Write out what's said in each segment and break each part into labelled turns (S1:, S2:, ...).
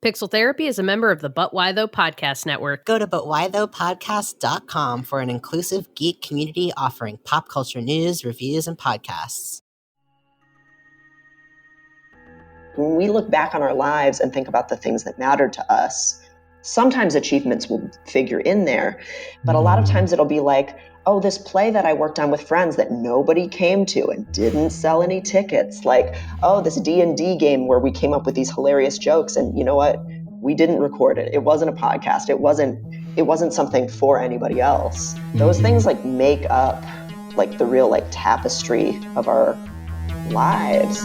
S1: Pixel Therapy is a member of the But Why Though podcast network.
S2: Go to butwhythoughpodcast.com for an inclusive geek community offering pop culture news, reviews, and podcasts.
S3: When we look back on our lives and think about the things that mattered to us, sometimes achievements will figure in there, but a lot of times it'll be like, oh, this play that I worked on with friends that nobody came to and didn't sell any tickets. Like, oh, this D&D game where we came up with these hilarious jokes, and you know what? We didn't record it. It wasn't a podcast. It wasn't something for anybody else. Those things like make up like the real like tapestry of our lives.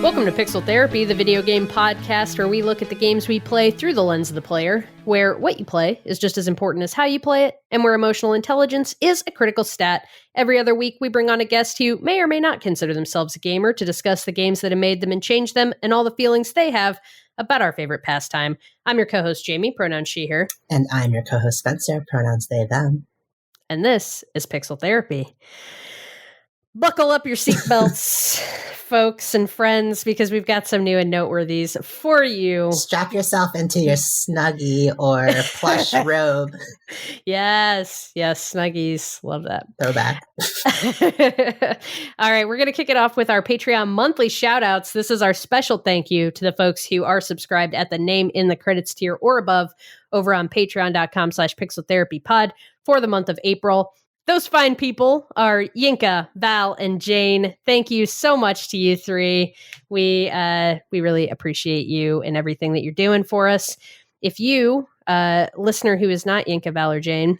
S1: Welcome to Pixel Therapy, the video game podcast where we look at the games we play through the lens of the player, where what you play is just as important as how you play it, and where emotional intelligence is a critical stat. Every other week, we bring on a guest who may or may not consider themselves a gamer to discuss the games that have made them and changed them, and all the feelings they have about our favorite pastime. I'm your co-host, Jamie, pronouns she, her.
S2: And I'm your co-host, Spencer, pronouns they, them.
S1: And this is Pixel Therapy. Buckle up your seatbelts, folks and friends, because we've got some new and noteworthies for you.
S2: Strap yourself into your Snuggie or plush robe.
S1: Yes, Snuggies. Love that.
S2: Throwback.
S1: All right, we're going to kick it off with our Patreon monthly shout-outs. This is our special thank you to the folks who are subscribed at the name in the credits tier or above over on patreon.com/pixeltherapypod for the month of April. Those fine people are Yinka, Val, and Jane. Thank you so much to you three. We really appreciate you and everything that you're doing for us. If you, listener who is not Yinka, Val, or Jane,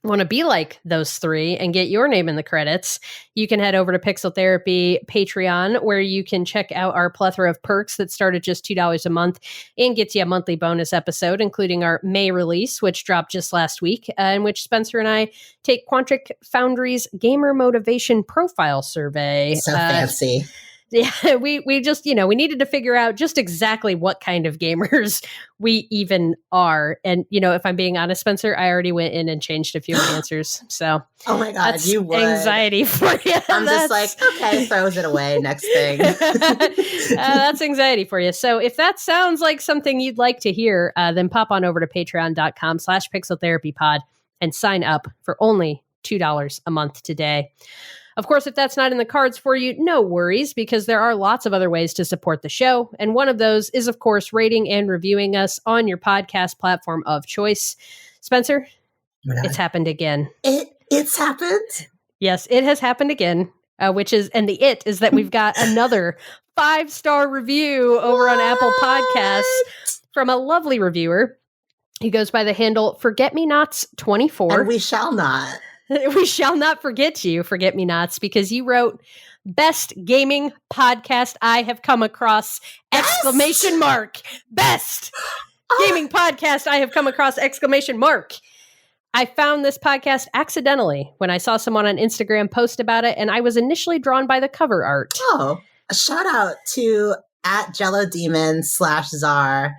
S1: want to be like those three and get your name in the credits, you can head over to Pixel Therapy Patreon, where you can check out our plethora of perks that start at just $2 a month and gets you a monthly bonus episode, including our May release, which dropped just last week, in which Spencer and I take Quantric Foundry's Gamer Motivation Profile Survey.
S2: So fancy.
S1: Yeah, we just, we needed to figure out just exactly what kind of gamers we even are. And, if I'm being honest, Spencer, I already went in and changed a few answers. So,
S2: oh my God,
S1: that's
S2: you would.
S1: Anxiety for you.
S2: I'm just like, okay, throws it away. Next thing.
S1: That's anxiety for you. So if that sounds like something you'd like to hear, then pop on over to patreon.com/pixeltherapypod and sign up for only $2 a month today. Of course, if that's not in the cards for you, no worries, because there are lots of other ways to support the show. And one of those is, of course, rating and reviewing us on your podcast platform of choice. Spencer, it's happened again.
S2: It's happened?
S1: Yes, it has happened again, which is that we've got another 5-star review over on Apple Podcasts from a lovely reviewer. He goes by the handle Forget-Me-Nots24.
S2: And we shall not.
S1: We shall not forget you, Forget-Me-Nots, because you wrote best gaming podcast I have come across! Exclamation mark. Best gaming podcast I have come across! Exclamation mark. I found this podcast accidentally when I saw someone on Instagram post about it, and I was initially drawn by the cover art.
S2: Oh, a shout out to @JelloDemon/Czar,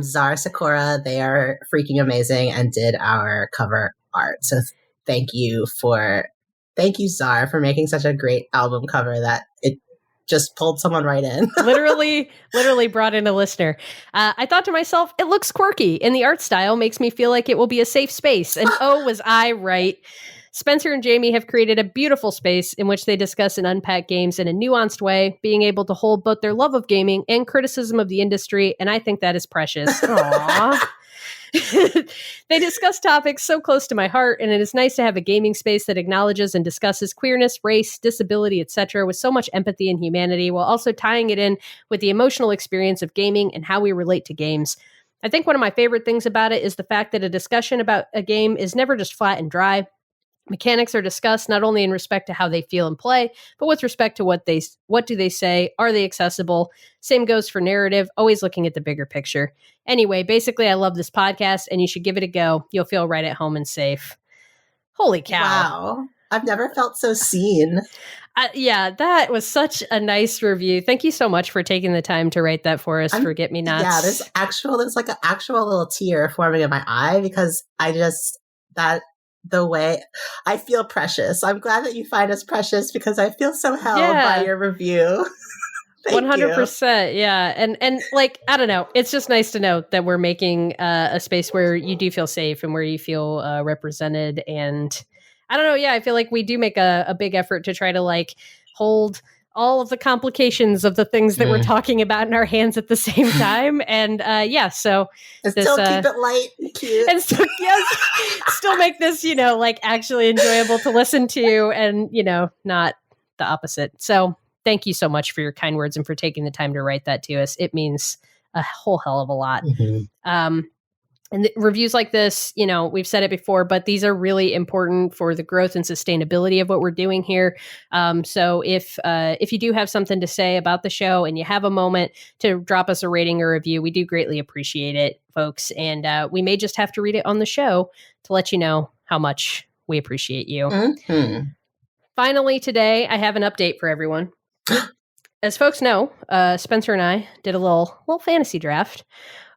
S2: Czar Sakura. They are freaking amazing and did our cover art. So Thank you, Czar, for making such a great album cover that it just pulled someone right in. literally brought in a listener. I thought to myself, it looks quirky, and the art style makes me feel like it will be a safe space. And oh, was I right. Spencer and Jamie have created a beautiful space in which they discuss and unpack games in a nuanced way, being able to hold both their love of gaming and criticism of the industry, and I think that is precious. Aww. They discuss topics so close to my heart, and it is nice to have a gaming space that acknowledges and discusses queerness, race, disability, etc. with so much empathy and humanity, while also tying it in with the emotional experience of gaming and how we relate to games. I think one of my favorite things about it is the fact that a discussion about a game is never just flat and dry. Mechanics are discussed not only in respect to how they feel and play, but with respect to what do they say? Are they accessible? Same goes for narrative, always looking at the bigger picture. Anyway, basically, I love this podcast, and you should give it a go. You'll feel right at home and safe. Holy cow. Wow. I've never felt so seen.
S1: Yeah, that was such a nice review. Thank you so much for taking the time to write that for us. Forget-Me-Nots.
S2: Yeah, there's like an actual little tear forming in my eye because that the way I feel precious. I'm glad that you find us precious because I feel so held by your review.
S1: 100%. Yeah. And like, I don't know. It's just nice to know that we're making a space where you do feel safe and where you feel represented. And I don't know. Yeah. I feel like we do make a big effort to try to like hold all of the complications of the things that we're talking about in our hands at the same time. And so
S2: still keep it light and cute.
S1: And still, still make this, like actually enjoyable to listen to and, not the opposite. So thank you so much for your kind words and for taking the time to write that to us. It means a whole hell of a lot. And reviews like this, we've said it before, but these are really important for the growth and sustainability of what we're doing here. So if you do have something to say about the show and you have a moment to drop us a rating or review, we do greatly appreciate it, folks. And we may just have to read it on the show to let you know how much we appreciate you. Finally, today, I have an update for everyone. As folks know, Spencer and I did a little fantasy draft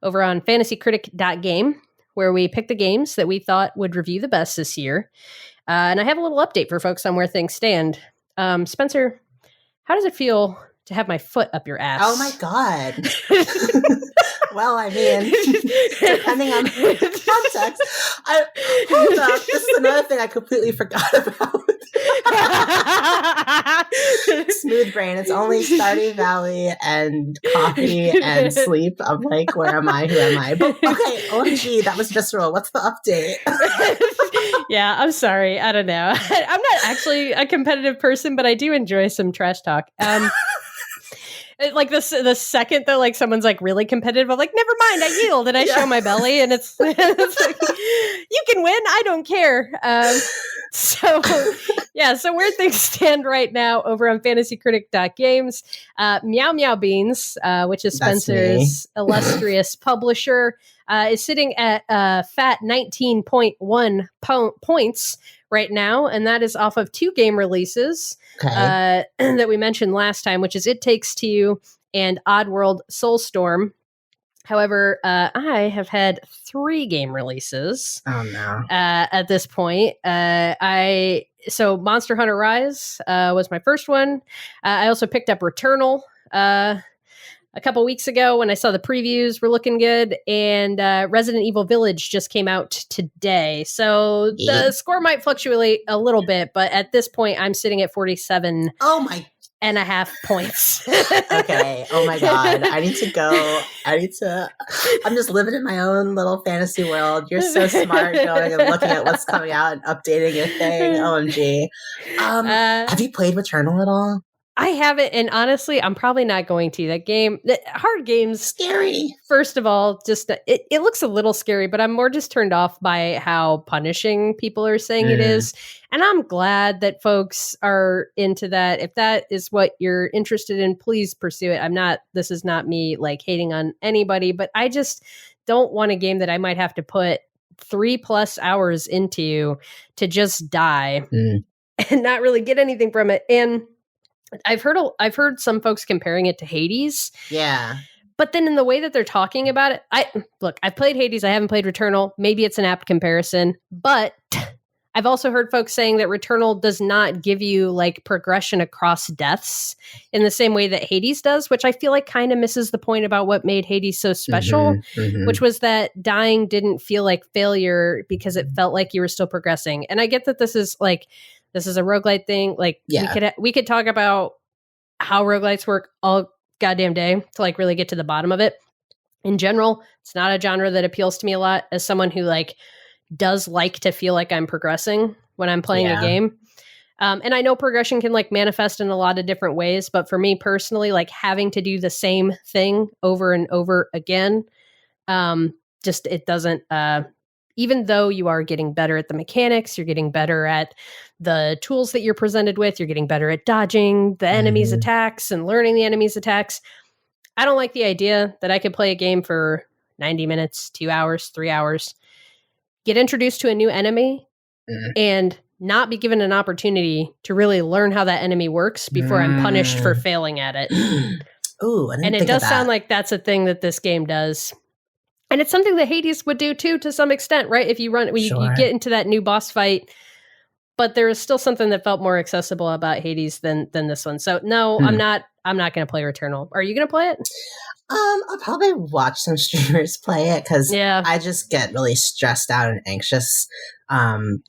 S1: over on fantasycritic.game, where we picked the games that we thought would review the best this year. And I have a little update for folks on where things stand. Spencer, how does it feel to have my foot up your ass?
S2: Oh my God. Well, I mean, depending on the context. Hold up. This is another thing I completely forgot about. Smooth brain. It's only Stardew Valley and coffee and sleep. I'm like, where am I? Who am I? But okay, OMG, that was just roll. What's the update?
S1: Yeah, I'm sorry. I don't know. I'm not actually a competitive person, but I do enjoy some trash talk. Like the second that like someone's like really competitive, I'm like, never mind, I yield and I show my belly, and it's like, you can win, I don't care. So where things stand right now over on fantasycritic.games, Meow Meow Beans, which is Spencer's illustrious publisher, is sitting at fat 19.1 points right now, and that is off of 2 game releases that we mentioned last time, which is It Takes Two and Oddworld Soulstorm. However, I have had 3 game releases.
S2: Oh no!
S1: At this point, so Monster Hunter Rise was my first one. I also picked up Returnal a couple weeks ago when I saw the previews were looking good, and Resident Evil Village just came out today. So the score might fluctuate a little bit, but at this point I'm sitting at 47.
S2: Oh my
S1: and a half points.
S2: Okay. Oh my God. I need to go. I'm just living in my own little fantasy world. You're so smart going and looking at what's coming out and updating your thing. OMG. Have you played Returnal at all?
S1: I haven't, and honestly, I'm probably not going to. That game, hard games,
S2: scary.
S1: First of all, just it looks a little scary, but I'm more just turned off by how punishing people are saying it is. And I'm glad that folks are into that. If that is what you're interested in, please pursue it. This is not me like hating on anybody, but I just don't want a game that I might have to put 3+ hours into to just die and not really get anything from it. And I've heard some folks comparing it to Hades.
S2: Yeah.
S1: But then in the way that they're talking about it, I've played Hades. I haven't played Returnal. Maybe it's an apt comparison, but I've also heard folks saying that Returnal does not give you like progression across deaths in the same way that Hades does, which I feel like kind of misses the point about what made Hades so special, which was that dying didn't feel like failure because it felt like you were still progressing. And I get that this is a roguelite thing. Like we could talk about how roguelites work all goddamn day to like really get to the bottom of it. In general, it's not a genre that appeals to me a lot as someone who like does like to feel like I'm progressing when I'm playing a game. And I know progression can like manifest in a lot of different ways, but for me personally, like having to do the same thing over and over again, it doesn't, even though you are getting better at the mechanics, you're getting better at the tools that you're presented with, you're getting better at dodging the enemy's attacks and learning the enemy's attacks. I don't like the idea that I could play a game for 90 minutes, 2 hours, 3 hours, get introduced to a new enemy and not be given an opportunity to really learn how that enemy works before I'm punished for failing at it.
S2: Ooh,
S1: and it does sound like that's a thing that this game does. And it's something that Hades would do too, to some extent, right? If you run, you get into that new boss fight, but there is still something that felt more accessible about Hades than this one. So no, I'm not going to play Returnal. Are you going to play it?
S2: I'll probably watch some streamers play it because I just get really stressed out and anxious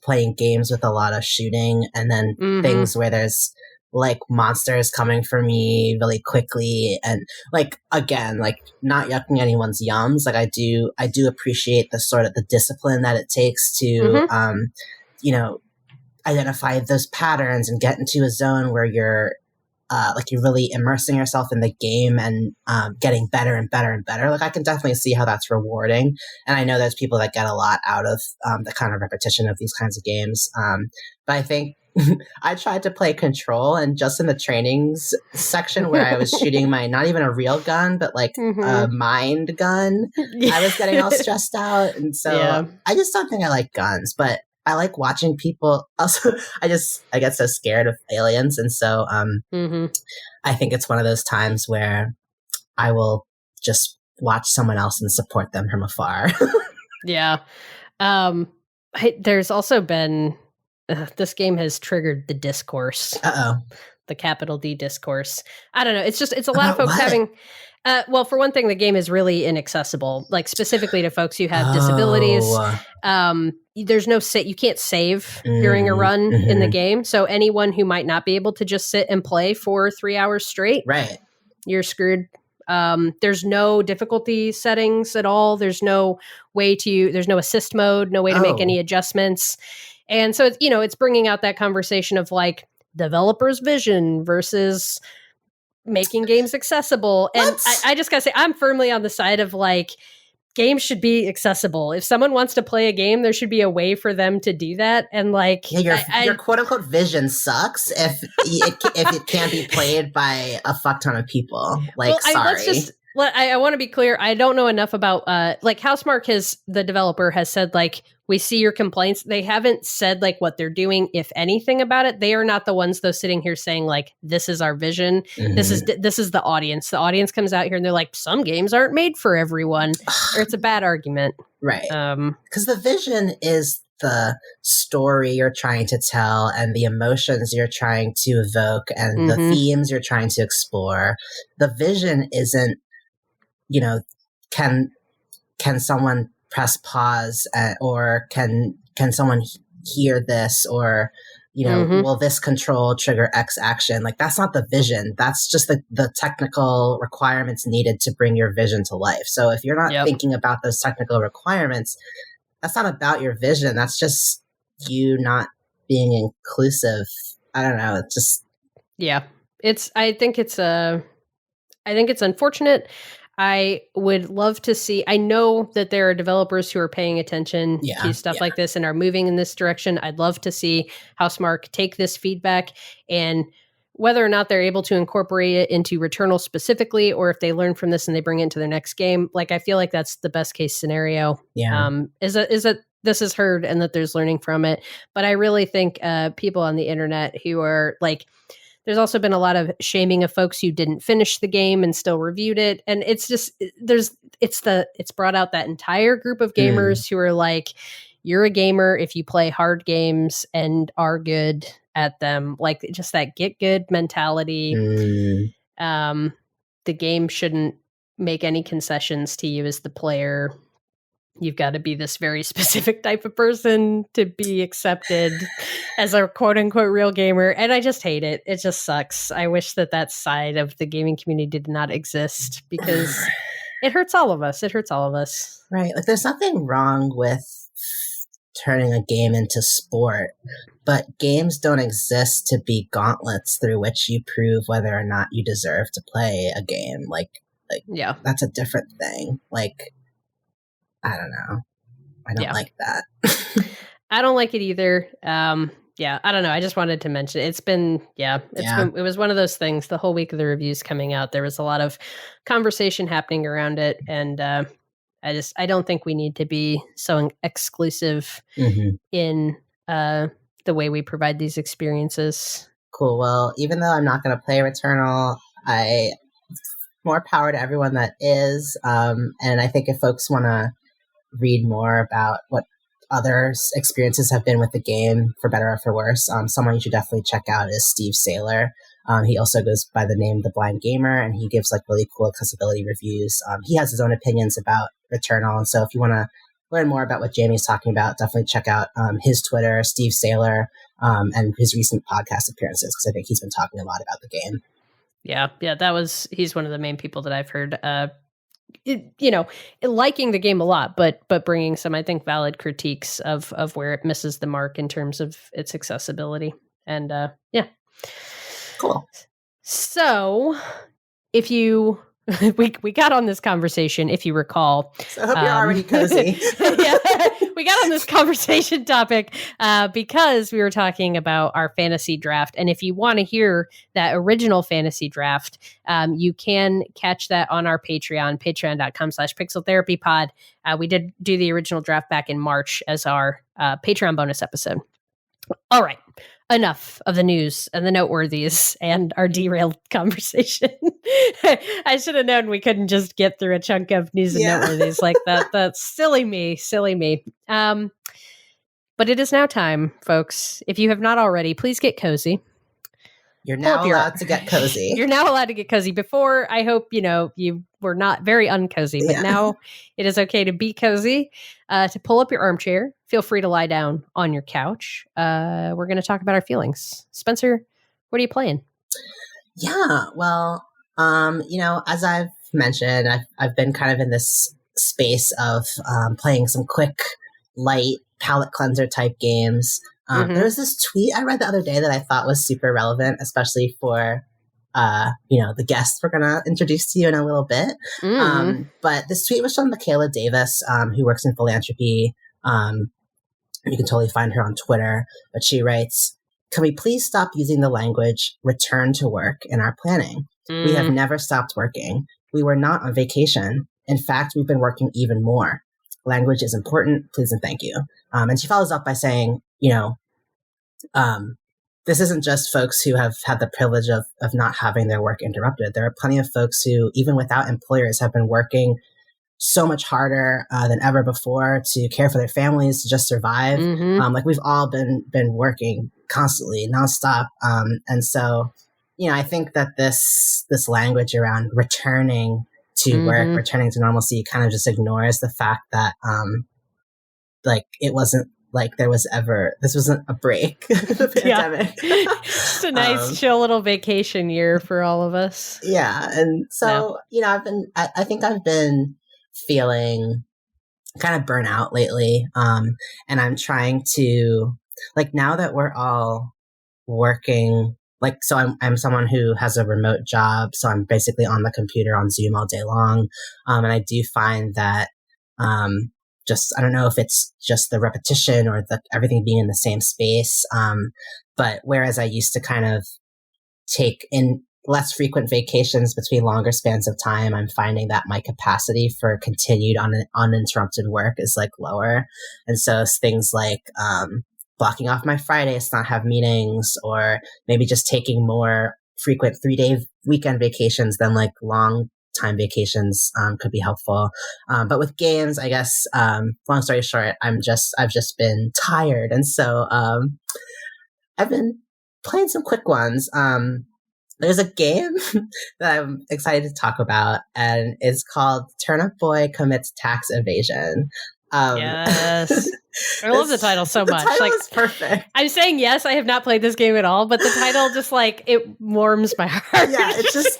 S2: playing games with a lot of shooting and then things where there's like monsters coming for me really quickly and like again like not yucking anyone's yums. Like I do appreciate the sort of the discipline that it takes to identify those patterns and get into a zone where you're really immersing yourself in the game and getting better and better and better. Like I can definitely see how that's rewarding. And I know there's people that get a lot out of the kind of repetition of these kinds of games. But I think I tried to play Control and just in the trainings section where I was shooting my, not even a real gun, but like a mind gun, I was getting all stressed out. And so I just don't think I like guns, but I like watching people. Also, I get so scared of aliens. And so I think it's one of those times where I will just watch someone else and support them from afar.
S1: Yeah. There's also been, this game has triggered the discourse. The capital D discourse. I don't know. It's a lot of folks having... well, for one thing, the game is really inaccessible, like specifically to folks who have disabilities. There's no you can't save during a run in the game. So anyone who might not be able to just sit and play for 3 hours straight, you're screwed. There's no difficulty settings at all. There's no there's no assist mode, no way to make any adjustments. And so, it's bringing out that conversation of like developer's vision versus making games accessible. And I just gotta say, I'm firmly on the side of like, games should be accessible. If someone wants to play a game, there should be a way for them to do that. And like,
S2: your quote unquote vision sucks if it can't be played by a fuck ton of people. Like, sorry.
S1: I want to be clear. I don't know enough about like Housemarque the developer has said like, we see your complaints. They haven't said like what they're doing, if anything, about it. They are not the ones though sitting here saying like, this is our vision. This is the audience. The audience comes out here and they're like, some games aren't made for everyone, or it's a bad argument.
S2: Right. Because the vision is the story you're trying to tell and the emotions you're trying to evoke and the themes you're trying to explore. The vision isn't, can someone press pause or can someone hear this or will this control trigger X action? Like that's not the vision. That's just the technical requirements needed to bring your vision to life. So if you're not thinking about those technical requirements, that's not about your vision. That's just you not being inclusive. I don't know. It's just
S1: I think it's unfortunate. I would love to see, I know that there are developers who are paying attention to stuff like this and are moving in this direction. I'd love to see Housemarque take this feedback and whether or not they're able to incorporate it into Returnal specifically, or if they learn from this and they bring it into their next game. Like, I feel like that's the best case scenario. Is that this is heard and that there's learning from it. But I really think people on the internet who are like, there's also been a lot of shaming of folks who didn't finish the game and still reviewed it. And it's just, it's brought out that entire group of gamers who are like, you're a gamer if you play hard games and are good at them. Like just that get good mentality. The game shouldn't make any concessions to you as the player. You've got to be this very specific type of person to be accepted as a quote unquote real gamer. And I just hate it. It just sucks. I wish that side of the gaming community did not exist because it hurts all of us.
S2: Right. Like there's nothing wrong with turning a game into sport, but games don't exist to be gauntlets through which you prove whether or not you deserve to play a game. Like that's a different thing. Like, I don't know. I don't like that.
S1: I don't like it either. I don't know. I just wanted to mention it. It was one of those things. The whole week of the reviews coming out, there was a lot of conversation happening around it. And I don't think we need to be so exclusive in the way we provide these experiences.
S2: Cool. Well, even though I'm not going to play Returnal, more power to everyone that is. And I think if folks want to read more about what others' experiences have been with the game, for better or for worse, someone you should definitely check out is Steve Saylor. He also goes by the name The Blind Gamer, and he gives like really cool accessibility reviews. He has his own opinions about Returnal, and so if you want to learn more about what Jamie's talking about, definitely check out his Twitter, Steve Saylor, and his recent podcast appearances, because I think he's been talking a lot about the game.
S1: Yeah, he's one of the main people that I've heard, liking the game a lot, but bringing some, I think, valid critiques of where it misses the mark in terms of its accessibility. And
S2: Cool.
S1: So if you... we got on this conversation, if you recall.
S2: So I hope you're already cozy.
S1: Yeah, we got on this conversation topic because we were talking about our fantasy draft. And if you want to hear that original fantasy draft, you can catch that on our Patreon, patreon.com/pixeltherapypod. We did do the original draft back in March as our Patreon bonus episode. All right. Enough of the news and the noteworthies and our derailed conversation. I should have known we couldn't just get through a chunk of news and noteworthies like that. That's silly me. But it is now time, folks. If you have not already, please get cozy.
S2: You're now allowed to get cozy.
S1: You're now allowed to get cozy. Before, I hope, you were not very uncozy, but now it is okay to be cozy, to pull up your armchair. Feel free to lie down on your couch. We're going to talk about our feelings. Spencer, what are you playing?
S2: Yeah, well, as I've mentioned, I've been kind of in this space of playing some quick, light, palate cleanser type games. There was this tweet I read the other day that I thought was super relevant, especially for, the guests we're going to introduce to you in a little bit. But this tweet was from Michaela Davis, who works in philanthropy. You can totally find her on Twitter. But she writes, "Can we please stop using the language return to work in our planning? We have never stopped working. We were not on vacation. In fact, we've been working even more. Language is important. Please and thank you." And she follows up by saying, this isn't just folks who have had the privilege of not having their work interrupted. There are plenty of folks who, even without employers, have been working so much harder than ever before to care for their families, to just survive. We've all been working constantly, nonstop. And so, I think that this language around returning to work, returning to normalcy, kind of just ignores the fact that, it wasn't like this wasn't a break, the pandemic.
S1: Just a nice chill little vacation year for all of us.
S2: Yeah. And so, I think I've been feeling kind of burnt out lately. And I'm trying to, now that we're all working, so I'm someone who has a remote job. So I'm basically on the computer on Zoom all day long. And I do find that, I don't know if it's just the repetition or everything being in the same space. But whereas I used to kind of take in less frequent vacations between longer spans of time, I'm finding that my capacity for continued uninterrupted work is lower. And so things like blocking off my Fridays to not have meetings, or maybe just taking more frequent 3-day weekend vacations than long time vacations could be helpful. But with games, I guess, long story short, I've just been tired. And so I've been playing some quick ones. There's a game that I'm excited to talk about, and it's called Turnip Boy Commits Tax Evasion.
S1: Yes. I love the title so much.
S2: The title is perfect.
S1: I'm saying yes, I have not played this game at all, but the title just it warms my heart.
S2: Yeah, it's just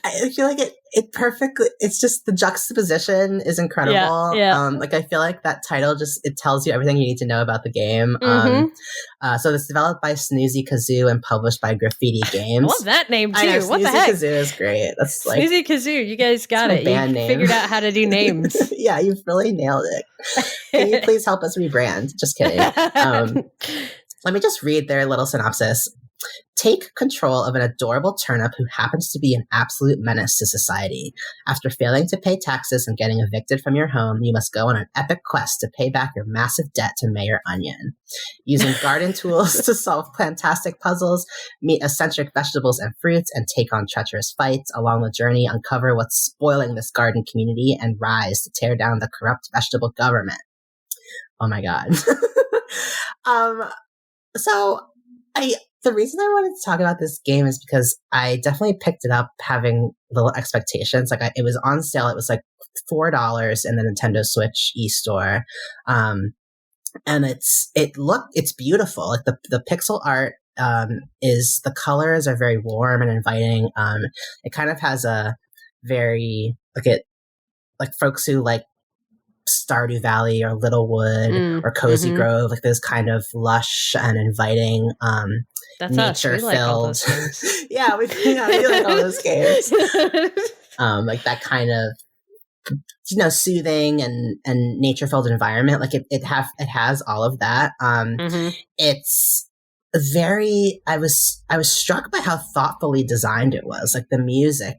S2: I feel like it perfectly, it's just the juxtaposition is incredible.
S1: Yeah.
S2: I feel like that title it tells you everything you need to know about the game. So it's developed by Snoozy Kazoo and published by Graffiti Games.
S1: I love that name too.
S2: I know,
S1: what the heck?
S2: Snoozy Kazoo is great. That's
S1: Snoozy Kazoo, you guys got it. You figured out how to do names.
S2: Yeah, you've really nailed it. Can you please help us rebrand? Just kidding. Let me just read their little synopsis. Take control of an adorable turnip who happens to be an absolute menace to society. After failing to pay taxes and getting evicted from your home, you must go on an epic quest to pay back your massive debt to Mayor Onion. Using garden tools to solve fantastic puzzles, meet eccentric vegetables and fruits, and take on treacherous fights. Along the journey, uncover what's spoiling this garden community and rise to tear down the corrupt vegetable government. Oh my God. The reason I wanted to talk about this game is because I definitely picked it up having little expectations. It was on sale. It was like $4 in the Nintendo Switch eStore. And it's beautiful. Like the pixel art, the colors are very warm and inviting. It kind of has a very, folks who like Stardew Valley or Littlewood or Cozy Grove, like those kind of lush and inviting,
S1: that's
S2: nature
S1: filled.
S2: Like all those games. Yeah, we like all those games. Like that kind of, soothing and nature filled environment. Like it has all of that. It's very, I was struck by how thoughtfully designed it was. Like the music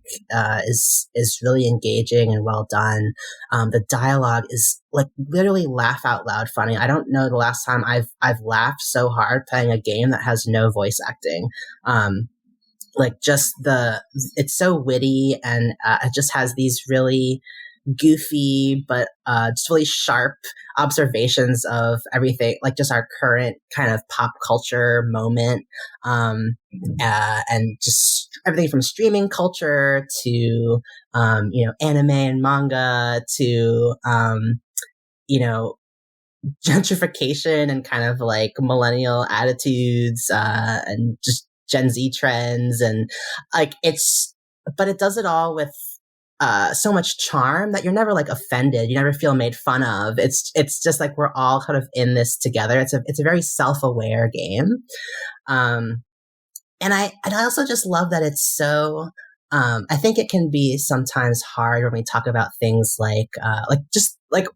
S2: is really engaging and well done. The dialogue is like literally laugh out loud funny. I don't know the last time I've laughed so hard playing a game that has no voice acting. It's so witty and it just has these really goofy but just really sharp observations of everything, like just our current kind of pop culture moment, and just everything from streaming culture to anime and manga to gentrification and kind of like millennial attitudes and just Gen Z trends, and but it does it all with so much charm that you're never like offended. You never feel made fun of. It's just like we're all kind of in this together. It's a very self-aware game. And I also just love that it's so, I think it can be sometimes hard when we talk about things like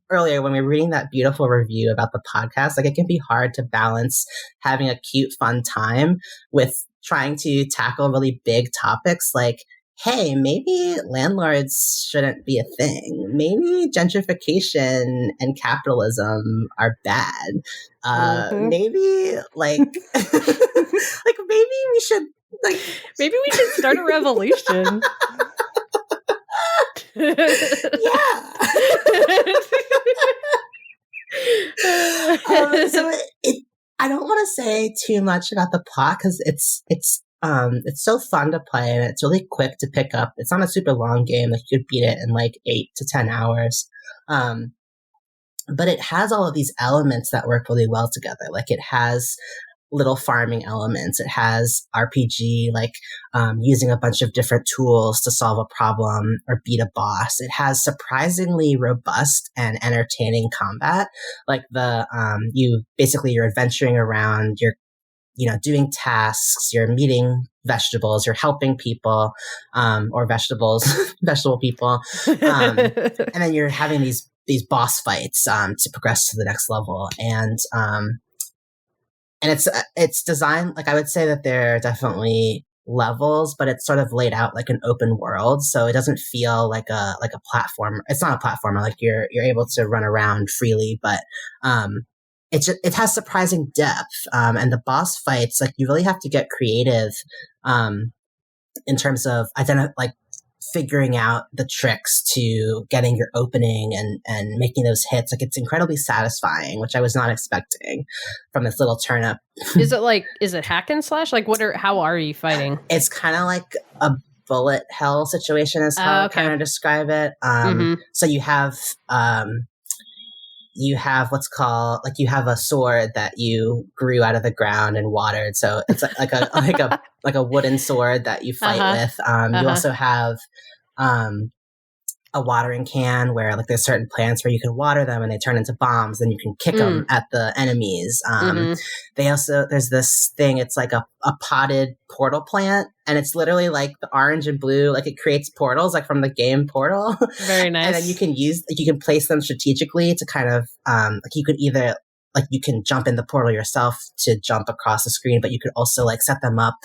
S2: earlier when we were reading that beautiful review about the podcast, like it can be hard to balance having a cute, fun time with trying to tackle really big topics like, hey, maybe landlords shouldn't be a thing. Maybe gentrification and capitalism are bad. Maybe maybe we should
S1: start a revolution.
S2: Yeah. I don't want to say too much about the plot because it's so fun to play and it's really quick to pick up. It's not a super long game. Like you could beat it in like 8 to 10 hours. But it has all of these elements that work really well together. Like it has little farming elements. It has RPG, like using a bunch of different tools to solve a problem or beat a boss. It has surprisingly robust and entertaining combat. Like you're adventuring around, you're doing tasks, you're meeting vegetables, you're helping people, or vegetable people. And then you're having these boss fights, to progress to the next level. And it's designed, like I would say that there are definitely levels, but it's sort of laid out like an open world. So it doesn't feel like a platformer. It's not a platformer. Like you're able to run around freely, but, it has surprising depth, and the boss fights, like you really have to get creative, in terms of figuring out the tricks to getting your opening and making those hits. Like it's incredibly satisfying, which I was not expecting from this little turnip.
S1: Is it hack and slash? Like how are you fighting?
S2: It's kind of like a bullet hell situation is how I kind of describe it. So you have what's called, like you have a sword that you grew out of the ground and watered. So it's like a wooden sword that you fight with. You also have a watering can where like there's certain plants where you can water them and they turn into bombs, and you can kick them at the enemies. There's this thing, it's like a potted portal plant, and it's literally like the orange and blue, like it creates portals like from the game Portal.
S1: Very nice.
S2: And then you can place them strategically to kind of like you could either like you can jump in the portal yourself to jump across the screen, but you could also like set them up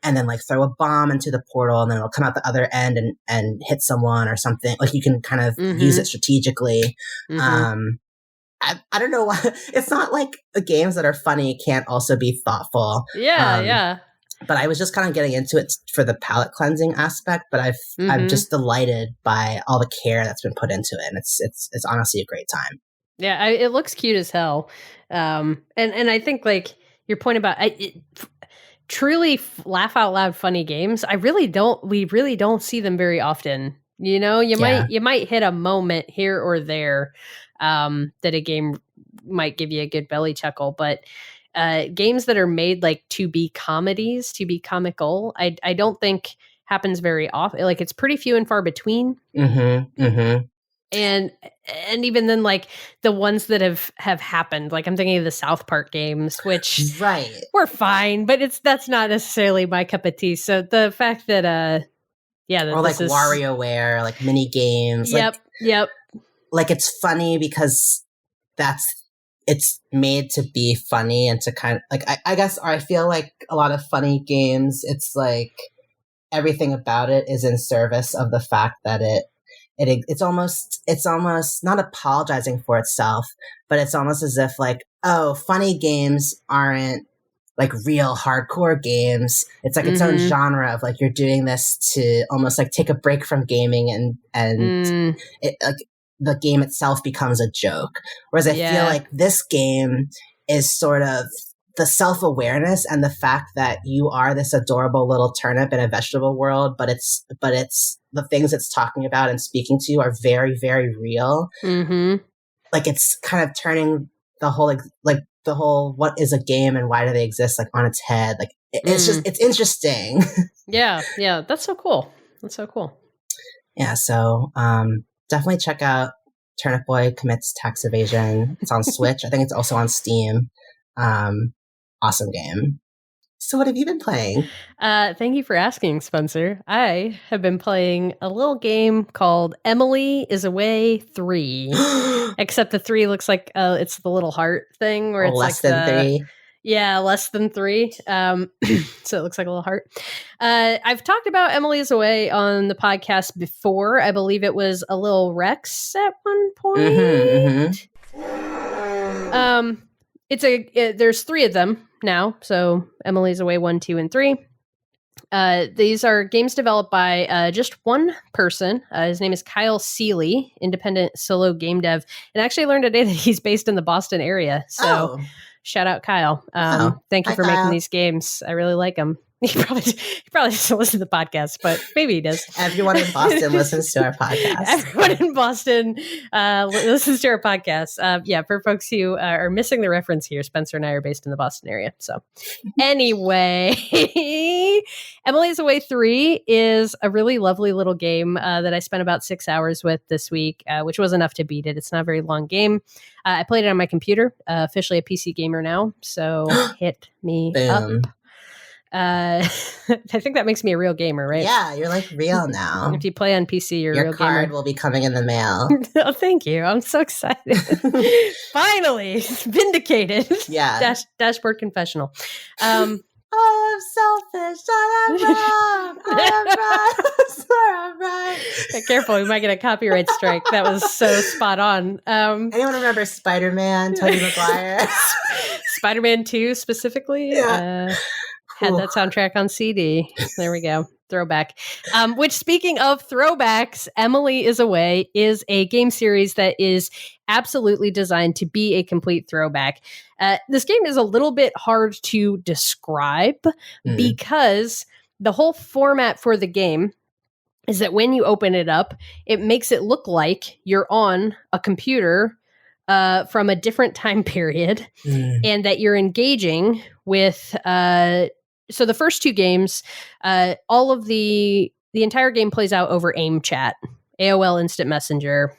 S2: and then like throw a bomb into the portal and then it'll come out the other end and hit someone or something. Like you can kind of use it strategically. I don't know why. It's not like the games that are funny can't also be thoughtful.
S1: Yeah.
S2: But I was just kind of getting into it for the palate cleansing aspect, but I'm just delighted by all the care that's been put into it. And it's honestly a great time.
S1: Yeah, it looks cute as hell. And I think like your point about truly laugh out loud funny games, we really don't see them very often. You know, you might hit a moment here or there that a game might give you a good belly chuckle, but games that are made like to be comedies, to be comical, I don't think happens very often. Like it's pretty few and far between. And even then, like the ones that have happened, like I'm thinking of the South Park games, which were fine, but that's not necessarily my cup of tea. So the fact that
S2: or like WarioWare, like mini games,
S1: yep.
S2: Like it's funny because it's made to be funny and to kind of like I guess, or I feel like a lot of funny games, it's like everything about it is in service of the fact that it's almost not apologizing for itself, but it's almost as if like, oh, funny games aren't like real hardcore games. It's like its own genre of like you're doing this to almost like take a break from gaming and it like the game itself becomes a joke. Whereas I feel like this game is sort of the self-awareness and the fact that you are this adorable little turnip in a vegetable world, but it's the things it's talking about and speaking to are very, very real. Like it's kind of turning the whole like the whole what is a game and why do they exist like on its head. Like it's interesting.
S1: Yeah, that's so cool.
S2: Yeah, so definitely check out Turnip Boy Commits Tax Evasion. It's on Switch. I think it's also on Steam. Awesome game. So what have you been playing?
S1: Thank you for asking, Spencer. I have been playing a little game called Emily is Away 3. Except the 3 looks like it's the little heart thing where it's
S2: less
S1: like
S2: than 3.
S1: Yeah, less than 3. So it looks like a little heart. I've talked about Emily is Away on the podcast before. I believe it was a little Rex at one point. There's 3 of them now. So Emily's Away 1, 2, and 3. These are games developed by just one person. His name is Kyle Seeley, independent solo game dev. And I actually learned today that he's based in the Boston area. So shout out Kyle. Thank you for making these games. I really like them. He probably doesn't listen to the podcast, but maybe he does.
S2: Everyone in Boston listens to our podcast.
S1: Everyone in Boston listens to our podcast. Yeah, for folks who are missing the reference here, Spencer and I are based in the Boston area. So anyway, Emily's Away 3 is a really lovely little game that I spent about 6 hours with this week, which was enough to beat it. It's not a very long game. I played it on my computer, officially a PC gamer now. So hit me up. I think that makes me a real gamer, right?
S2: Yeah, you're like real now.
S1: If you play on PC, you're a real gamer.
S2: Your card will be coming in the mail.
S1: Oh, thank you. I'm so excited. Finally, vindicated.
S2: Yeah.
S1: Dashboard confessional.
S2: I am selfish. I am wrong. I am right. I swear I'm right.
S1: Careful, we might get a copyright strike. That was so spot on.
S2: Anyone remember Spider-Man, Tobey Maguire?
S1: Spider-Man 2 specifically?
S2: Yeah.
S1: Had that soundtrack on CD. There we go. Throwback. Which, speaking of throwbacks, Emily is Away is a game series that is absolutely designed to be a complete throwback. This game is a little bit hard to describe because the whole format for the game is that when you open it up, it makes it look like you're on a computer from a different time period and that you're engaging with so the first 2 games, all of the entire game plays out over AIM chat, AOL Instant Messenger,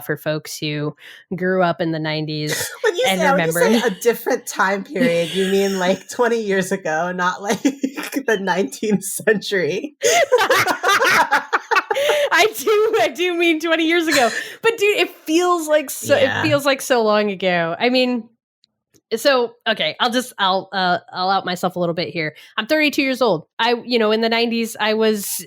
S1: for folks who grew up in the 90s
S2: When you say a different time period, you mean like 20 years ago, not like the 19th century.
S1: I do mean 20 years ago. But dude, it feels like so long ago. I mean, So, okay, I'll out myself a little bit here. I'm 32 years old. In the 90s,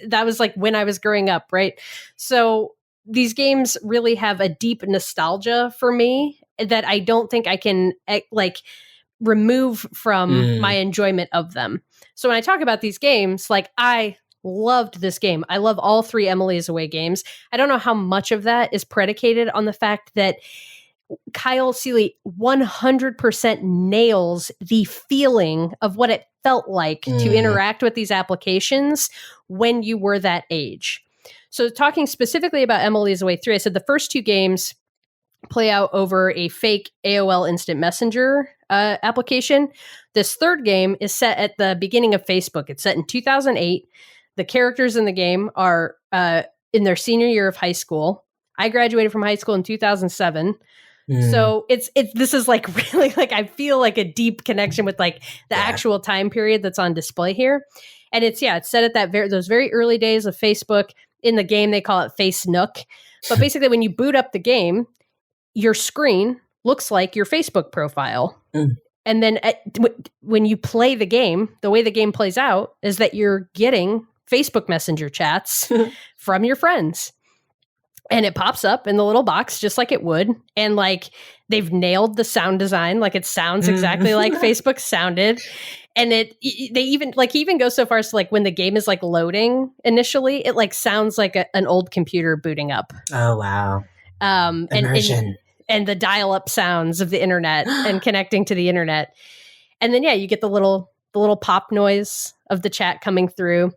S1: that was like when I was growing up, right? So these games really have a deep nostalgia for me that I don't think I can remove from my enjoyment of them. So when I talk about these games, like I loved this game. I love all 3 Emily is Away games. I don't know how much of that is predicated on the fact that Kyle Seeley 100% nails the feeling of what it felt like to interact with these applications when you were that age. So talking specifically about Emily's Away 3, I said the first 2 games play out over a fake AOL Instant Messenger application. This third game is set at the beginning of Facebook. It's set in 2008. The characters in the game are in their senior year of high school. I graduated from high school in 2007. So this is like really like I feel like a deep connection with like the actual time period that's on display here. And it's set at those very early days of Facebook. In the game, they call it Face Nook. But basically, when you boot up the game, your screen looks like your Facebook profile. And then when you play the game, the way the game plays out is that you're getting Facebook Messenger chats from your friends. And it pops up in the little box just like it would. And like they've nailed the sound design. Like it sounds exactly like Facebook sounded. And he even goes so far as to like when the game is like loading initially, it like sounds like an old computer booting up.
S2: Oh, wow.
S1: Immersion. And the dial-up sounds of the internet and connecting to the internet. And then, you get the little pop noise of the chat coming through.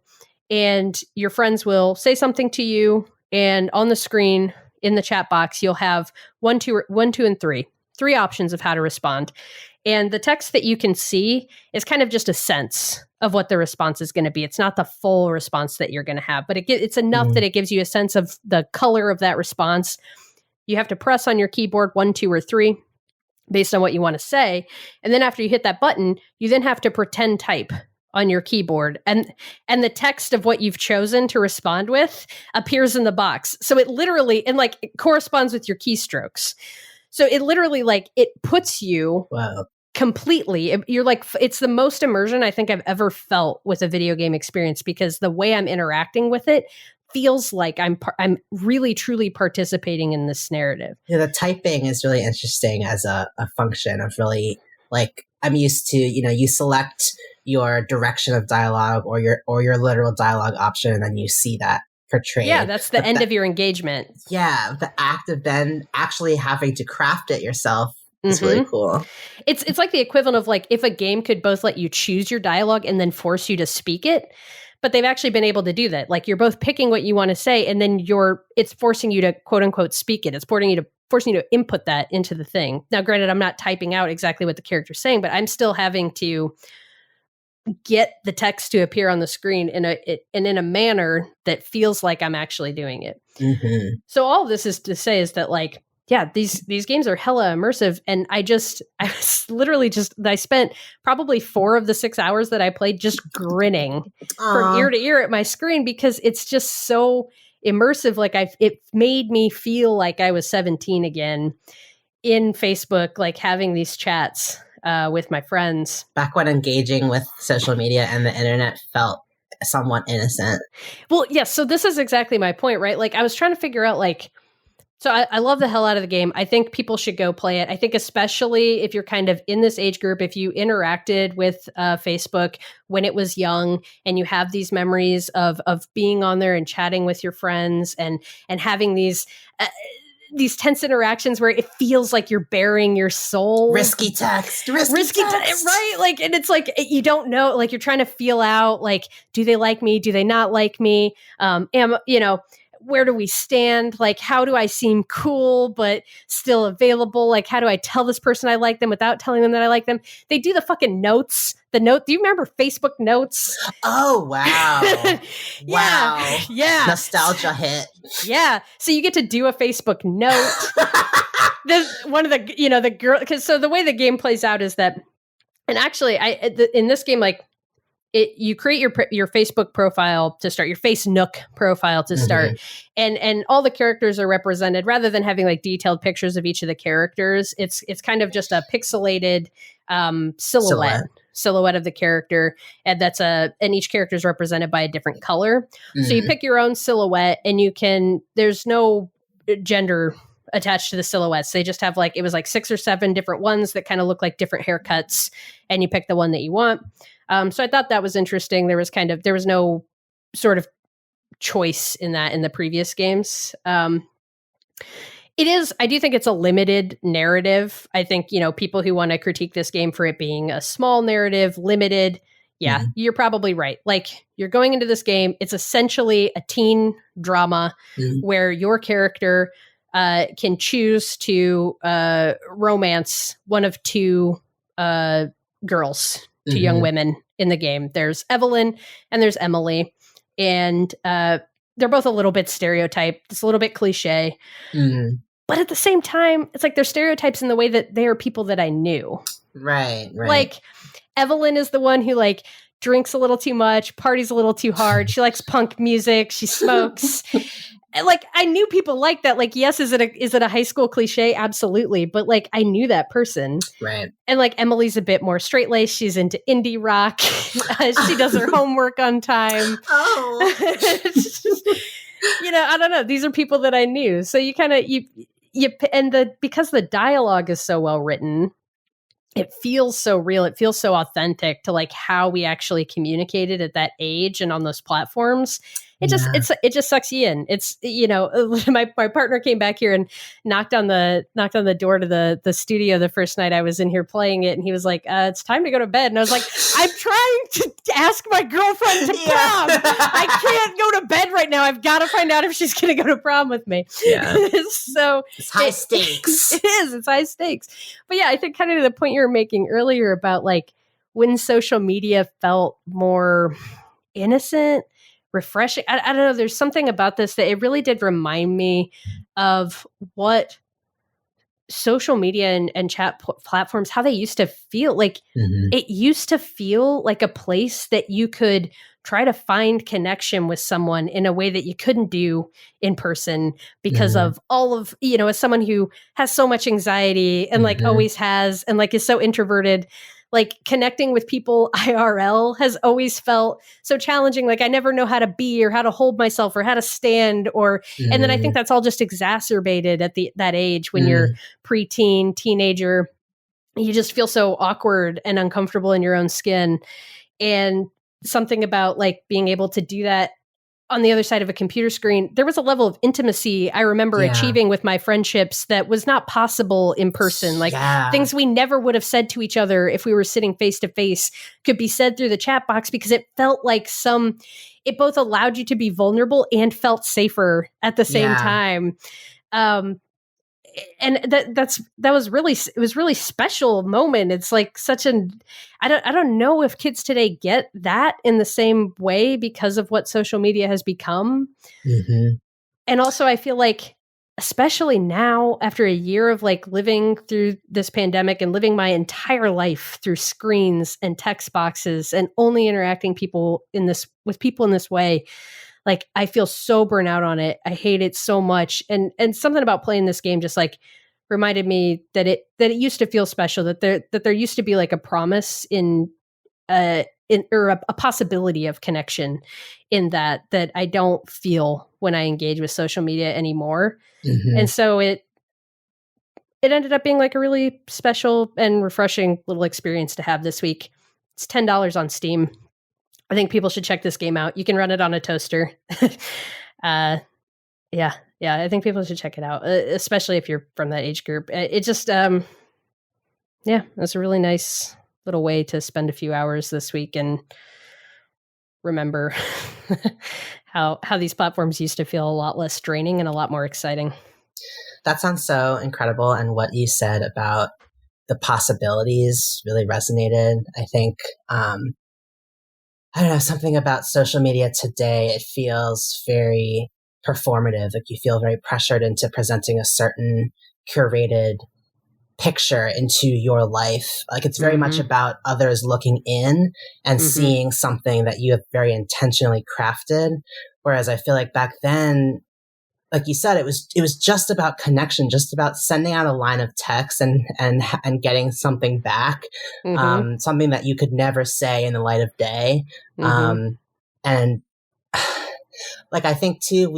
S1: And your friends will say something to you. And on the screen in the chat box, you'll have 1, 2, and 3 options of how to respond. And the text that you can see is kind of just a sense of what the response is going to be. It's not the full response that you're going to have, but it's enough that it gives you a sense of the color of that response. You have to press on your keyboard 1, 2, or 3 based on what you want to say. And then after you hit that button, you then have to pretend type on your keyboard, and the text of what you've chosen to respond with appears in the box. So it literally it corresponds with your keystrokes. So it literally it puts you completely. You're like, it's the most immersion I think I've ever felt with a video game experience, because the way I'm interacting with it feels like I'm really truly participating in this narrative.
S2: Yeah, the typing is really interesting as a function of really like I'm used to. You select your direction of dialogue or your literal dialogue option, and then you see that portrayed.
S1: Yeah, that's the end of your engagement.
S2: Yeah, the act of then actually having to craft it yourself is really cool.
S1: It's like the equivalent of like if a game could both let you choose your dialogue and then force you to speak it, but they've actually been able to do that. Like you're both picking what you want to say, and then it's forcing you to quote unquote speak it. It's forcing you to input that into the thing. Now, granted, I'm not typing out exactly what the character's saying, but I'm still having to get the text to appear on the screen in a manner that feels like I'm actually doing it. So all of this is to say is that like, these games are hella immersive. And I spent probably 4 of the 6 hours that I played just grinning from ear to ear at my screen, because it's just so immersive. Like it made me feel like I was 17 again in Facebook, like having these chats with my friends.
S2: Back when engaging with social media and the internet felt somewhat innocent.
S1: Well, yes. So this is exactly my point, right? Like I was trying to figure out so I love the hell out of the game. I think people should go play it. I think especially if you're kind of in this age group, if you interacted with Facebook when it was young and you have these memories of being on there and chatting with your friends and having these tense interactions where it feels like you're bearing your soul.
S2: Risky text,
S1: right? Like, and it's like, you don't know, like you're trying to feel out, like, do they like me? Do they not like me? Where do we stand? Like, how do I seem cool, but still available? Like, how do I tell this person I like them without telling them that I like them? They do the fucking notes. Do you remember Facebook notes?
S2: Oh, wow. Wow.
S1: Yeah.
S2: Nostalgia hit.
S1: Yeah. So you get to do a Facebook note. One of the girl, because so the way the game plays out is that, and actually in this game, like, you create your Facebook profile to start, your Face Nook profile to start, and all the characters are represented rather than having like detailed pictures of each of the characters. It's kind of just a pixelated silhouette of the character, and and each character is represented by a different color. So you pick your own silhouette, and there's no gender attached to the silhouettes. They just have it was 6 or 7 different ones that kind of look like different haircuts, and you pick the one that you want. So I thought that was interesting. There was no sort of choice in that in the previous games. I do think it's a limited narrative. I think, people who want to critique this game for it being a small narrative, limited, you're probably right. You're going into this game, it's essentially a teen drama where your character can choose to romance one of 2 girls, 2 young women in the game. There's Evelyn and there's Emily. And they're both a little bit stereotyped. It's a little bit cliche. But at the same time, it's they're stereotypes in the way that they are people that I knew.
S2: Right.
S1: Evelyn is the one who drinks a little too much, parties a little too hard. She likes punk music. She smokes. And, I knew people like that. Yes, is it a high school cliche? Absolutely. But I knew that person.
S2: Right.
S1: And Emily's a bit more straight laced. She's into indie rock. She does her homework on time.
S2: Oh.
S1: I don't know. These are people that I knew. So you kind of because the dialogue is so well written, it feels so real. It feels so authentic to how we actually communicated at that age and on those platforms. It just sucks you in. It's, my partner came back here and knocked on the door to the studio the first night I was in here playing it. And he was like, it's time to go to bed. And I was like, I'm trying to ask my girlfriend to prom. I can't go to bed right now. I've got to find out if she's going to go to prom with me.
S2: Yeah.
S1: So
S2: it's high stakes.
S1: It is. It's high stakes. But yeah, I think kind of to the point you were making earlier about when social media felt more innocent, refreshing. I don't know. There's something about this that it really did remind me of what social media and chat platforms, how they used to feel. It used to feel like a place that you could try to find connection with someone in a way that you couldn't do in person because of all of, as someone who has so much anxiety and always has, and is so introverted, connecting with people IRL has always felt so challenging. I never know how to be or how to hold myself or how to stand and then I think that's all just exacerbated at that age when you're preteen, teenager. You just feel so awkward and uncomfortable in your own skin. And something about being able to do that on the other side of a computer screen, there was a level of intimacy I remember achieving with my friendships that was not possible in person. Things we never would have said to each other if we were sitting face to face could be said through the chat box because it felt it both allowed you to be vulnerable and felt safer at the same time. And that was really special moment. It's such I don't know if kids today get that in the same way because of what social media has become. And also I feel especially now after a year of living through this pandemic and living my entire life through screens and text boxes and only interacting with people in this way, I feel so burnt out on it. I hate it so much. And something about playing this game just reminded me that it used to feel special, that there used to be a promise or a possibility of connection in that I don't feel when I engage with social media anymore. And so it ended up being a really special and refreshing little experience to have this week. It's $10 on Steam. I think people should check this game out. You can run it on a toaster. I think people should check it out, especially if you're from that age group. It just, it's a really nice little way to spend a few hours this week and remember how these platforms used to feel a lot less draining and a lot more exciting.
S2: That sounds so incredible. And what you said about the possibilities really resonated. I think, I don't know, something about social media today, it feels very performative. You feel very pressured into presenting a certain curated picture into your life. It's very much about others looking in and seeing something that you have very intentionally crafted. Whereas I feel back then, like you said, it was just about connection, just about sending out a line of text and getting something back, something that you could never say in the light of day. And like, I think too,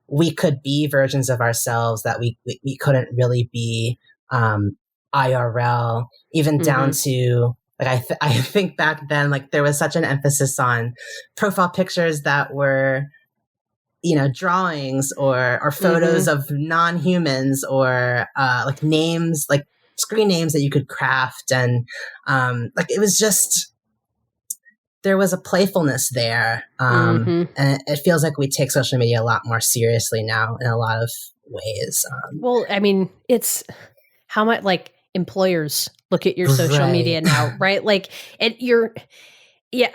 S2: we could be versions of ourselves that we couldn't really be IRL, even down to, like, I think back then, like, there was such an emphasis on profile pictures that were, you know, drawings or photos of non-humans, or like names, like screen names that you could craft. And like, it was just, there was a playfulness there. And it feels like we take social media a lot more seriously now in a lot of ways.
S1: Well, I mean, it's how much, like, employers look at your social media now, right? Like, and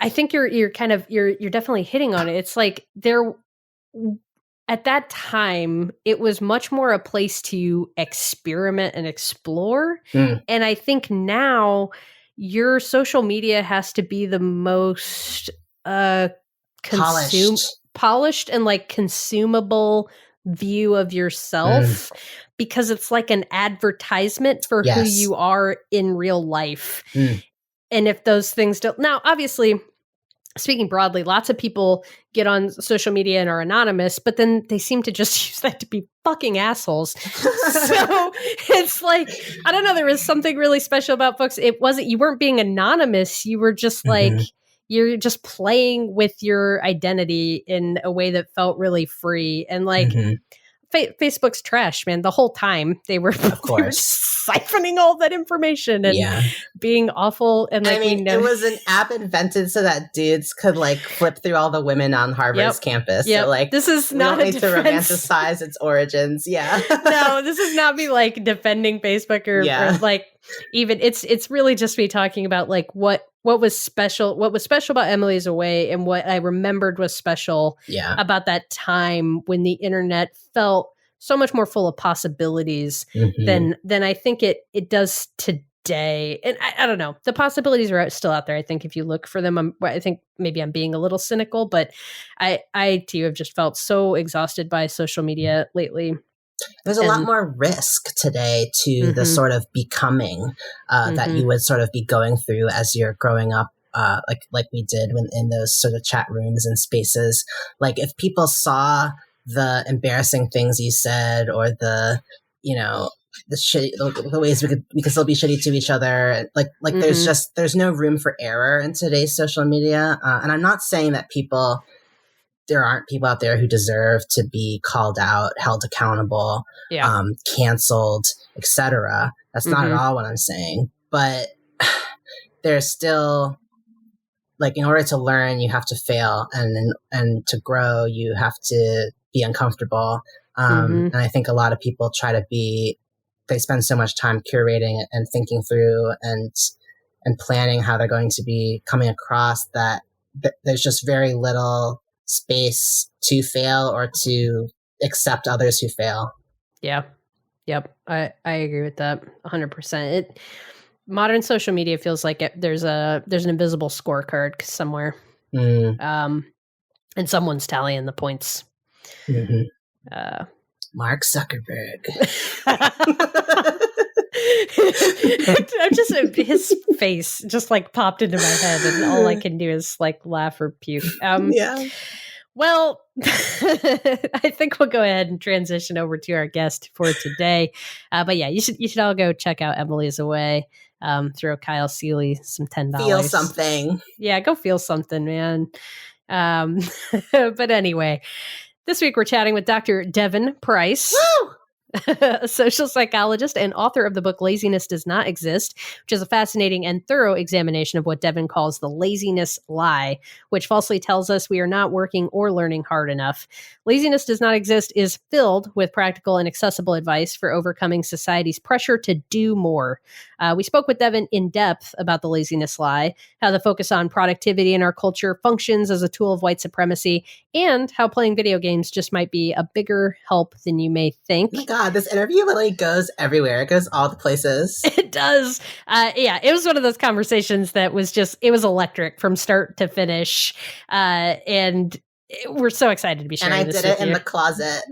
S1: I think you're kind of, you're definitely hitting on it. It's like, at that time, it was much more a place to experiment and explore. And I think now your social media has to be the most polished and, like, consumable view of yourself, because it's like an advertisement for who you are in real life. And if those things don't, now, obviously, speaking broadly, lots of people get on social media and are anonymous, but then they seem to just use that to be fucking assholes. So it's like, I don't know, there was something really special about folks. It wasn't, you weren't being anonymous. You were just like, you're just playing with your identity in a way that felt really free. And like, Facebook's trash, man. The whole time they were siphoning all that information and being awful. And like,
S2: I mean, it was an app invented so that dudes could, like, flip through all the women on Harvard's campus. So, like,
S1: this is not
S2: need to romanticize its origins.
S1: No, this is not me, like, defending Facebook or like, even it's really just me talking about, like, what was special about Emily's Away, and what I remembered was special about that time when the internet felt so much more full of possibilities than I think it does today. And I don't know, the possibilities are still out there. I think if you look for them, I think maybe I'm being a little cynical, but I too have just felt so exhausted by social media lately.
S2: There's a lot more risk today to the sort of becoming that you would sort of be going through as you're growing up, like we did in those sort of chat rooms and spaces. Like, if people saw the embarrassing things you said, or the, you know, the ways we could still be shitty to each other, like there's no room for error in today's social media. And I'm not saying that there aren't people out there who deserve to be called out, held accountable, canceled, etc. That's not at all what I'm saying. But there's still, like, in order to learn, you have to fail, and to grow, you have to be uncomfortable. And I think a lot of people they spend so much time curating and thinking through and planning how they're going to be coming across that there's just very little space to fail or to accept others who fail. Yep.
S1: I agree with that 100%. Modern social media feels like there's an invisible scorecard somewhere. And someone's tallying the points.
S2: Mark Zuckerberg.
S1: His face just, like, popped into my head, and all I can do is, like, laugh or puke. Well, I think we'll go ahead and transition over to our guest for today. But yeah, you should all go check out Emily's Away. Throw Kyle Seeley some $10.
S2: Feel something.
S1: Yeah, go feel something, man. But anyway, this week we're chatting with Dr. Devon Price.
S2: Woo!
S1: A social psychologist and author of the book Laziness Does Not Exist, which is a fascinating and thorough examination of what Devon calls the laziness lie, which falsely tells us we are not working or learning hard enough. Laziness Does Not Exist is filled with practical and accessible advice for overcoming society's pressure to do more. We spoke with Devon in depth about the laziness lie, how the focus on productivity in our culture functions as a tool of white supremacy, and how playing video games just might be a bigger help than you may think.
S2: Oh my God, this interview literally goes everywhere. It goes all the places.
S1: It does. Yeah, it was one of those conversations that was it was electric from start to finish. And we're so excited to be sharing
S2: and I
S1: this
S2: did
S1: with
S2: it in
S1: you.
S2: the closet.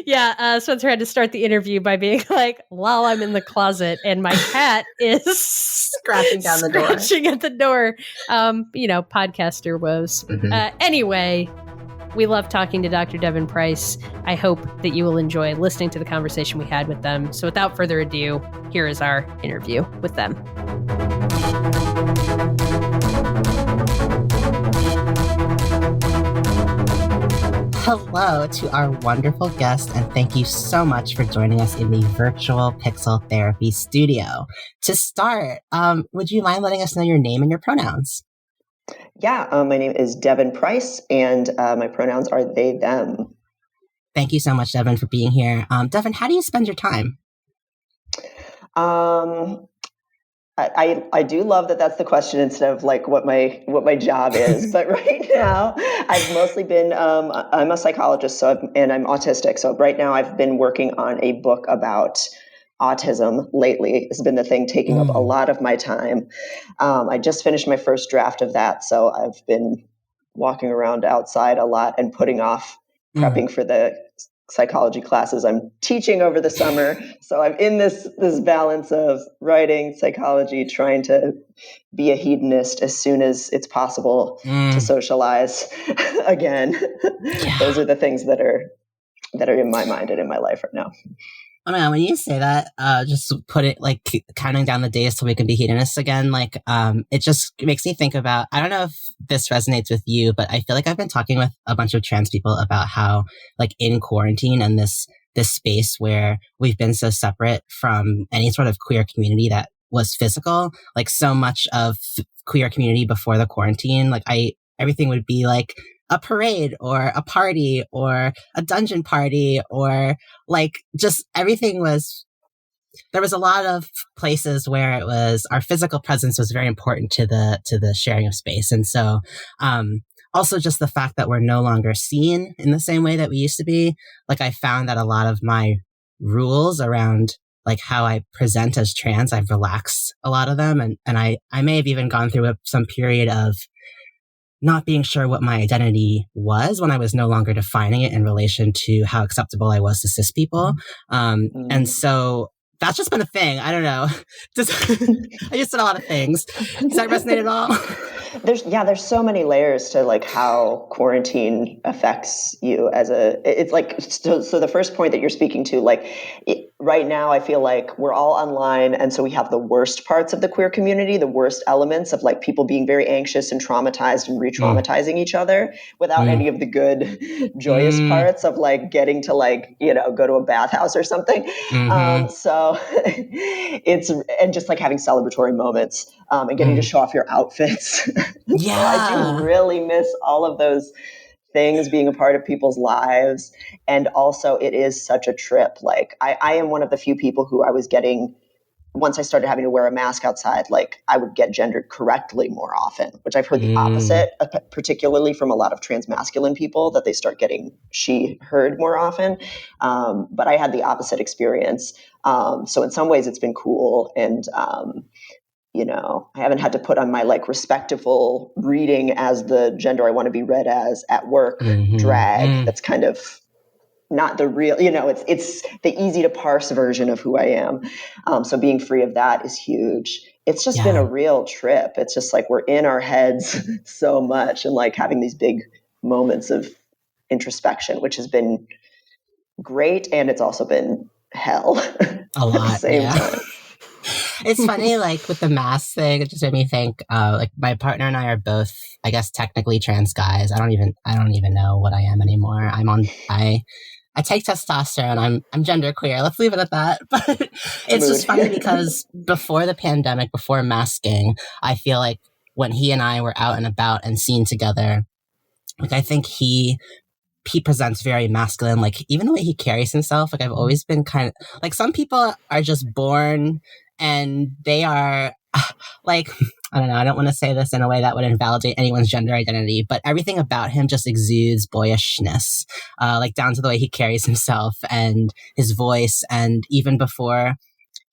S1: Yeah, Spencer had to start the interview by being like, while I'm in the closet and my cat is
S2: scratching down the door.
S1: Scratching at the door. Podcaster woes. Anyway, we love talking to Dr. Devon Price. I hope that you will enjoy listening to the conversation we had with them. So without further ado, here is our interview with them.
S2: Hello to our wonderful guest, and thank you so much for joining us in the virtual Pixel Therapy studio. To start, would you mind letting us know your name and your pronouns?
S3: Yeah, my name is Devon Price, and my pronouns are they, them.
S2: Thank you so much, Devon, for being here. Devon, how do you spend your time?
S3: I do love that that's the question instead of like what my job is. But right now, I've mostly been I'm a psychologist, and I'm autistic. So right now, I've been working on a book about autism lately. It's been the thing taking up a lot of my time. I just finished my first draft of that, so I've been walking around outside a lot and putting off prepping for the psychology classes I'm teaching over the summer. So I'm in this balance of writing, psychology, trying to be a hedonist as soon as it's possible to socialize again. Yeah. Those are the things that are in my mind and in my life right now.
S2: Oh man, when you say that, just put it like counting down the days till we can be hedonists again. Like, it just makes me think about, I don't know if this resonates with you, but I feel like I've been talking with a bunch of trans people about how, like, in quarantine and this space where we've been so separate from any sort of queer community that was physical, like so much of queer community before the quarantine, like everything would be like a parade or a party or a dungeon party, or like just everything there was a lot of places where it was our physical presence was very important to the sharing of space. And so also just the fact that we're no longer seen in the same way that we used to be, like I found that a lot of my rules around like how I present as trans, I've relaxed a lot of them, and I may have even gone through some period of not being sure what my identity was when I was no longer defining it in relation to how acceptable I was to cis people. And so that's just been a thing. I don't know. I just did a lot of things. Does that resonate at all?
S3: There's so many layers to like how quarantine affects you it's like, so the first point that you're speaking to, like right now, I feel like we're all online. And so we have the worst parts of the queer community, the worst elements of like people being very anxious and traumatized and re-traumatizing each other without any of the good, joyous parts of like getting to like, go to a bathhouse or something. So and just like having celebratory moments and getting to show off your outfits.
S2: Yeah.
S3: So I do really miss all of those things being a part of people's lives. And also it is such a trip. Like I am one of the few people who I was getting, once I started having to wear a mask outside, like I would get gendered correctly more often, which I've heard the opposite, particularly from a lot of transmasculine people, that they start getting she, heard more often. But I had the opposite experience. So in some ways it's been cool. And, I haven't had to put on my like respectful reading as the gender I want to be read as at work drag. That's kind of not the real, it's the easy to parse version of who I am. So being free of that is huge. It's just been a real trip. It's just like we're in our heads so much and like having these big moments of introspection, which has been great. And it's also been hell
S2: a lot
S3: at the same time.
S2: It's funny, like with the mask thing, it just made me think, like my partner and I are both, I guess, technically trans guys. I don't even know what I am anymore. I take testosterone. I'm genderqueer. Let's leave it at that. But it's just funny because before the pandemic, before masking, I feel like when he and I were out and about and seen together, like I think he presents very masculine, like even the way he carries himself. Like I've always been kind of like, some people are just born and they are like, I don't know, I don't want to say this in a way that would invalidate anyone's gender identity, but everything about him just exudes boyishness, like down to the way he carries himself and his voice. And even before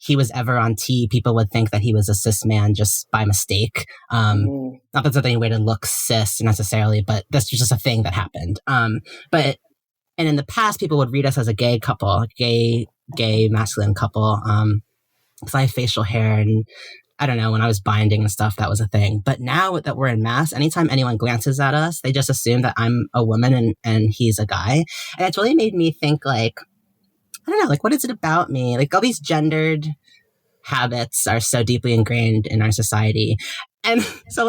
S2: he was ever on T, people would think that he was a cis man just by mistake. Not that there's any way to look cis necessarily, but that's just a thing that happened. And in the past, people would read us as a gay couple, gay masculine couple. Because I have facial hair, and I don't know, when I was binding and stuff, that was a thing. But now that we're in mass, anytime anyone glances at us, they just assume that I'm a woman and he's a guy. And it's really made me think, like, I don't know, like, what is it about me? Like, all these gendered habits are so deeply ingrained in our society. And so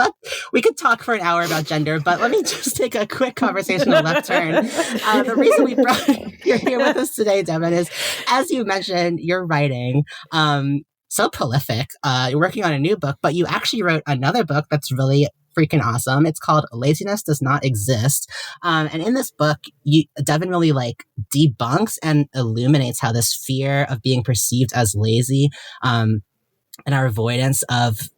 S2: we could talk for an hour about gender, but let me just take a quick conversational left turn. The reason you're here with us today, Devon, is, as you mentioned, you're writing, so prolific. You're working on a new book, but you actually wrote another book that's really freaking awesome. It's called Laziness Does Not Exist. And in this book, Devon really like debunks and illuminates how this fear of being perceived as lazy, and our avoidance of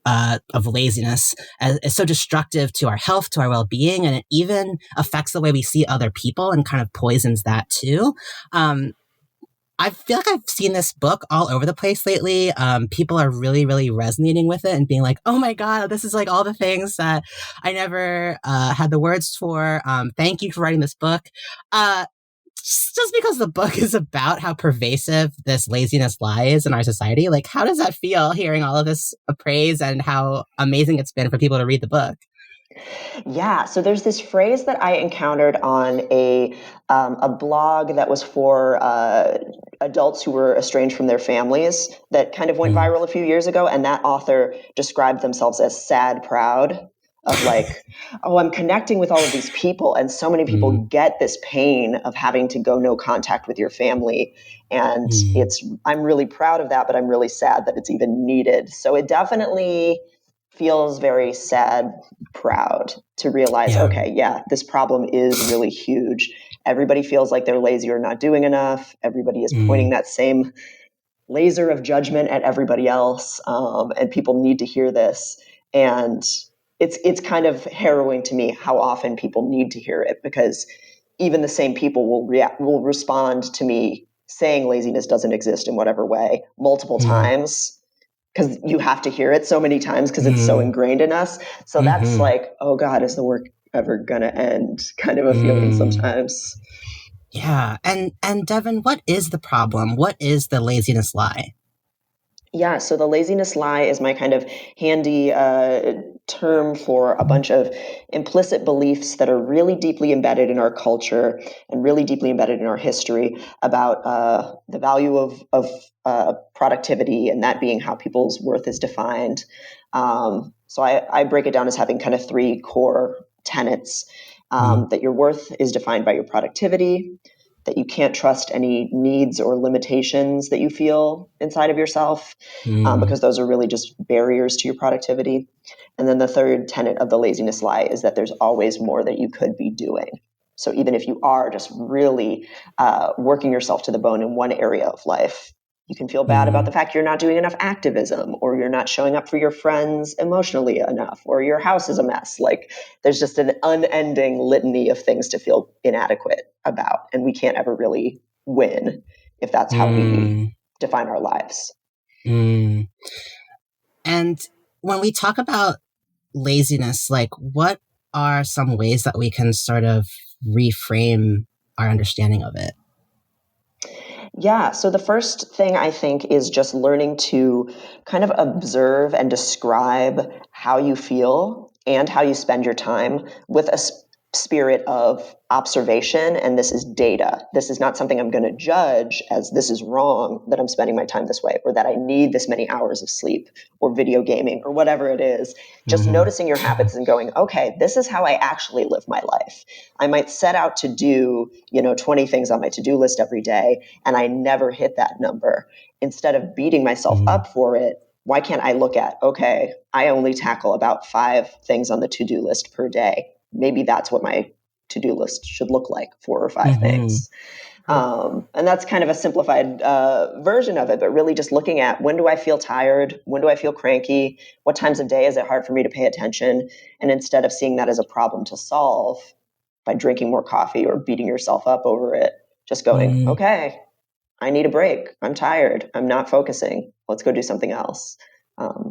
S2: laziness is so destructive to our health, to our well-being, and it even affects the way we see other people and kind of poisons that too. I feel like I've seen this book all over the place lately. People are really, really resonating with it and being like, oh my God, this is like all the things that I never had the words for. Thank you for writing this book. Just because the book is about how pervasive this laziness lie is in our society, like, how does that feel, hearing all of this praise and how amazing it's been for people to read the book?
S3: Yeah, so there's this phrase that I encountered on a blog that was for adults who were estranged from their families that kind of went viral a few years ago, and that author described themselves as sad proud. Of like, oh, I'm connecting with all of these people, and so many people get this pain of having to go no contact with your family. And I'm really proud of that, but I'm really sad that it's even needed. So it definitely feels very sad, proud to realize, okay, this problem is really huge. Everybody feels like they're lazy or not doing enough. Everybody is pointing that same laser of judgment at everybody else. And people need to hear this. And it's kind of harrowing to me how often people need to hear it, because even the same people will respond to me saying laziness doesn't exist in whatever way multiple times, because you have to hear it so many times because it's so ingrained in us. So that's like, oh God, is the work ever gonna end? Kind of a feeling sometimes.
S2: Yeah. And Devon, what is the problem? What is the laziness lie?
S3: Yeah, so the laziness lie is my kind of handy term for a bunch of implicit beliefs that are really deeply embedded in our culture and really deeply embedded in our history about the value of productivity, and that being how people's worth is defined. So I break it down as having kind of three core tenets, that your worth is defined by your productivity, that you can't trust any needs or limitations that you feel inside of yourself, because those are really just barriers to your productivity. And then the third tenet of the laziness lie is that there's always more that you could be doing. So even if you are just really working yourself to the bone in one area of life, you can feel bad about the fact you're not doing enough activism, or you're not showing up for your friends emotionally enough, or your house is a mess. Like, there's just an unending litany of things to feel inadequate about. And we can't ever really win if that's how we define our lives.
S2: And when we talk about laziness, like, what are some ways that we can sort of reframe our understanding of it?
S3: Yeah, so the first thing I think is just learning to kind of observe and describe how you feel and how you spend your time with a spirit of observation. And this is data. This is not something I'm going to judge as this is wrong that I'm spending my time this way, or that I need this many hours of sleep or video gaming or whatever it is. Just noticing your habits and going, okay, this is how I actually live my life. I might set out to do, 20 things on my to-do list every day, and I never hit that number. Instead of beating myself up for it, why can't I look at, okay, I only tackle about 5 things on the to-do list per day. Maybe that's what my to-do list should look like, 4 or 5 things. And that's kind of a simplified version of it, but really just looking at, when do I feel tired? When do I feel cranky? What times of day is it hard for me to pay attention? And instead of seeing that as a problem to solve by drinking more coffee or beating yourself up over it, just going, okay, I need a break. I'm tired. I'm not focusing. Let's go do something else.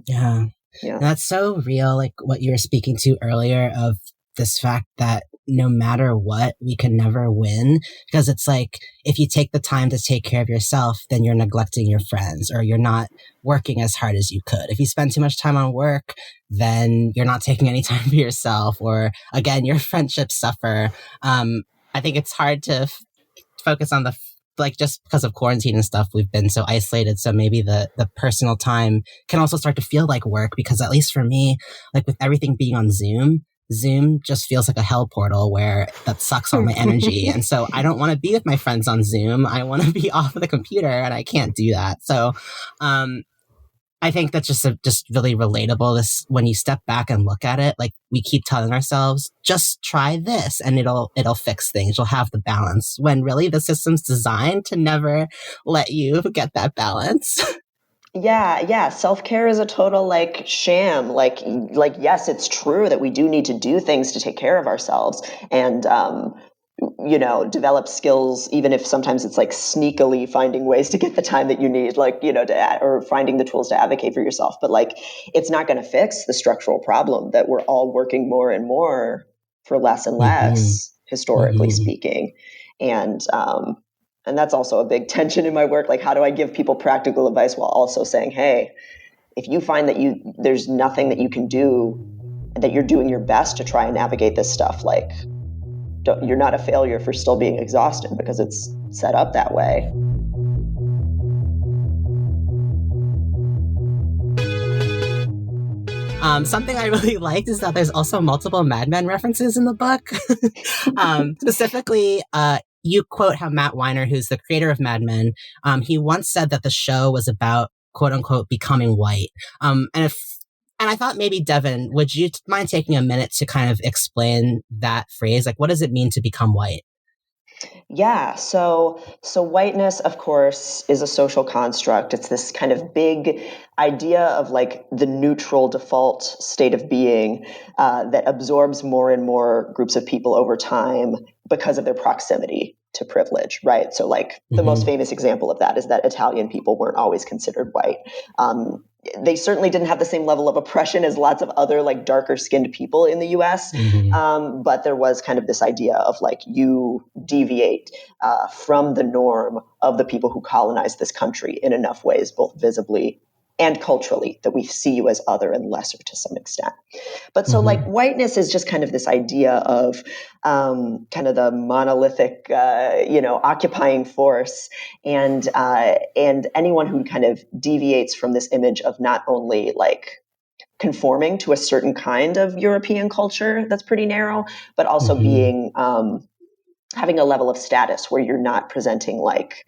S2: Yeah.
S3: Yeah.
S2: And that's so real, like what you were speaking to earlier of this fact that no matter what, we can never win. Because it's like, if you take the time to take care of yourself, then you're neglecting your friends, or you're not working as hard as you could. If you spend too much time on work, then you're not taking any time for yourself, or again, your friendships suffer. I think it's hard to focus on like, just because of quarantine and stuff, we've been so isolated. So maybe the personal time can also start to feel like work, because at least for me, like with everything being on Zoom just feels like a hell portal where that sucks all my energy. And so I don't want to be with my friends on Zoom. I want to be off of the computer, and I can't do that. So, I think that's just really relatable. This, when you step back and look at it, like we keep telling ourselves, just try this and it'll fix things. You'll have the balance, when really the system's designed to never let you get that balance.
S3: Yeah. Self-care is a total like sham. Like yes, it's true that we do need to do things to take care of ourselves and develop skills, even if sometimes it's like sneakily finding ways to get the time that you need, like, or finding the tools to advocate for yourself. But like, it's not going to fix the structural problem that we're all working more and more for less and less, historically speaking. And that's also a big tension in my work. Like, how do I give people practical advice while also saying, hey, if you find that there's nothing that you can do, that you're doing your best to try and navigate this stuff, like, you're not a failure for still being exhausted, because it's set up that way.
S2: Something I really liked is that there's also multiple Mad Men references in the book. Specifically, you quote how Matt Weiner, who's the creator of Mad Men, he once said that the show was about, quote unquote, becoming white. And I thought maybe, Devon, would you mind taking a minute to kind of explain that phrase? Like, what does it mean to become white?
S3: Yeah. So whiteness, of course, is a social construct. It's this kind of big idea of like the neutral default state of being that absorbs more and more groups of people over time because of their proximity to privilege, right? So like the most famous example of that is that Italian people weren't always considered white. They certainly didn't have the same level of oppression as lots of other like darker skinned people in the US. But there was kind of this idea of like, you deviate from the norm of the people who colonized this country in enough ways, both visibly and culturally, that we see you as other and lesser to some extent. But so like whiteness is just kind of this idea of kind of the monolithic, occupying force, and anyone who kind of deviates from this image of not only like conforming to a certain kind of European culture that's pretty narrow, but also being having a level of status where you're not presenting like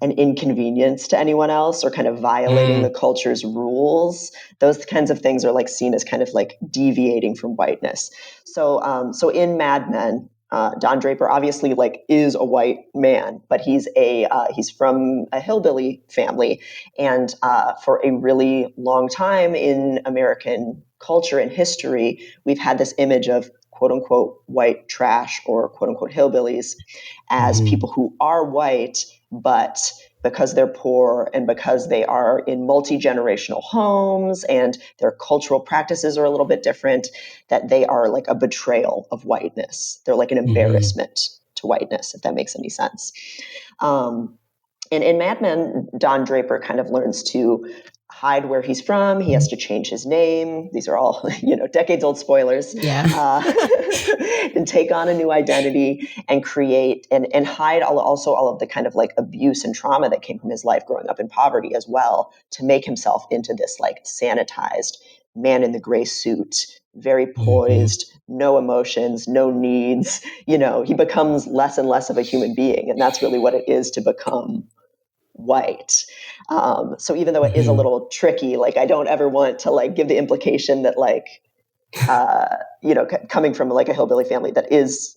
S3: an inconvenience to anyone else or kind of violating the culture's rules. Those kinds of things are like seen as kind of like deviating from whiteness. So in Mad Men, Don Draper obviously like is a white man, but he's from a hillbilly family, and for a really long time in American culture and history, we've had this image of quote unquote white trash or quote unquote hillbillies as people who are white, but because they're poor and because they are in multi-generational homes and their cultural practices are a little bit different, that they are like a betrayal of whiteness. They're like an embarrassment to whiteness, if that makes any sense. And in Mad Men, Don Draper kind of learns to hide where he's from. He has to change his name. These are all, decades old spoilers.
S2: Yeah.
S3: And take on a new identity and create and hide all of the kind of like abuse and trauma that came from his life growing up in poverty as well, to make himself into this like sanitized man in the gray suit, very poised, no emotions, no needs. He becomes less and less of a human being. And that's really what it is to become white. So even though it is a little tricky, like I don't ever want to like give the implication that like, coming from like a hillbilly family that is,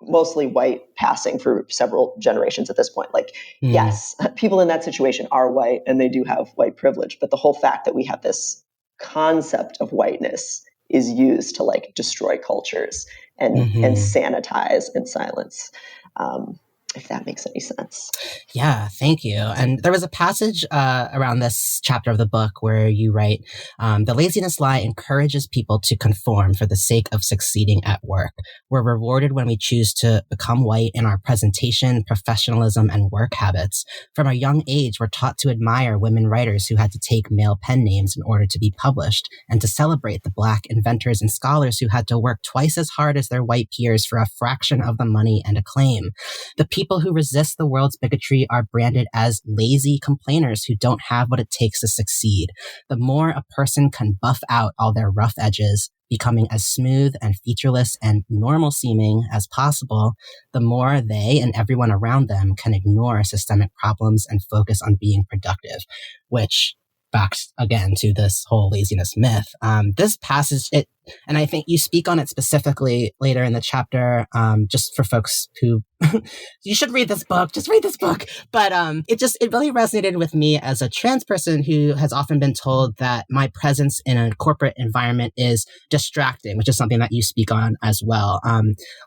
S3: mostly white passing for several generations at this point. Like, yes, people in that situation are white and they do have white privilege, but the whole fact that we have this concept of whiteness is used to like destroy cultures and sanitize and silence. if that makes any sense.
S2: Yeah, thank you. And there was a passage around this chapter of the book where you write, the laziness lie encourages people to conform for the sake of succeeding at work. We're rewarded when we choose to become white in our presentation, professionalism, and work habits. From a young age, we're taught to admire women writers who had to take male pen names in order to be published, and to celebrate the Black inventors and scholars who had to work twice as hard as their white peers for a fraction of the money and acclaim. The people who resist the world's bigotry are branded as lazy complainers who don't have what it takes to succeed. The more a person can buff out all their rough edges, becoming as smooth and featureless and normal seeming as possible, the more they and everyone around them can ignore systemic problems and focus on being productive, which back again to this whole laziness myth. This passage, and I think you speak on it specifically later in the chapter, just for folks who, you should read this book, just read this book. But it really resonated with me as a trans person who has often been told that my presence in a corporate environment is distracting, which is something that you speak on as well.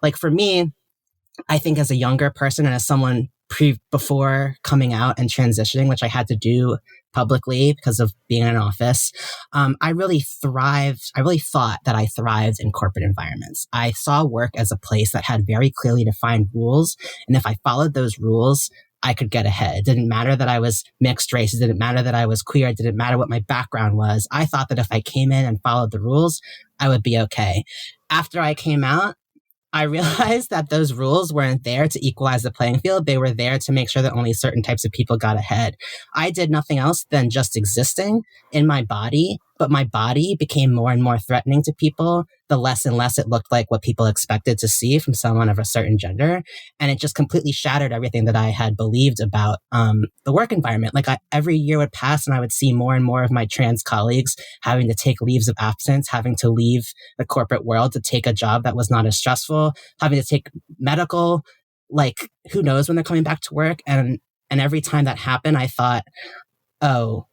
S2: Like for me, I think as a younger person and as someone before coming out and transitioning, which I had to do publicly because of being in an office, I really thought that I thrived in corporate environments. I saw work as a place that had very clearly defined rules. And if I followed those rules, I could get ahead. It didn't matter that I was mixed race. It didn't matter that I was queer. It didn't matter what my background was. I thought that if I came in and followed the rules, I would be okay. After I came out, I realized that those rules weren't there to equalize the playing field. They were there to make sure that only certain types of people got ahead. I did nothing else than just existing in my body, but my body became more and more threatening to people the less and less it looked like what people expected to see from someone of a certain gender. And it just completely shattered everything that I had believed about the work environment. Like every year would pass and I would see more and more of my trans colleagues having to take leaves of absence, having to leave the corporate world to take a job that was not as stressful, having to take medical, like who knows when they're coming back to work. And every time that happened, I thought, oh,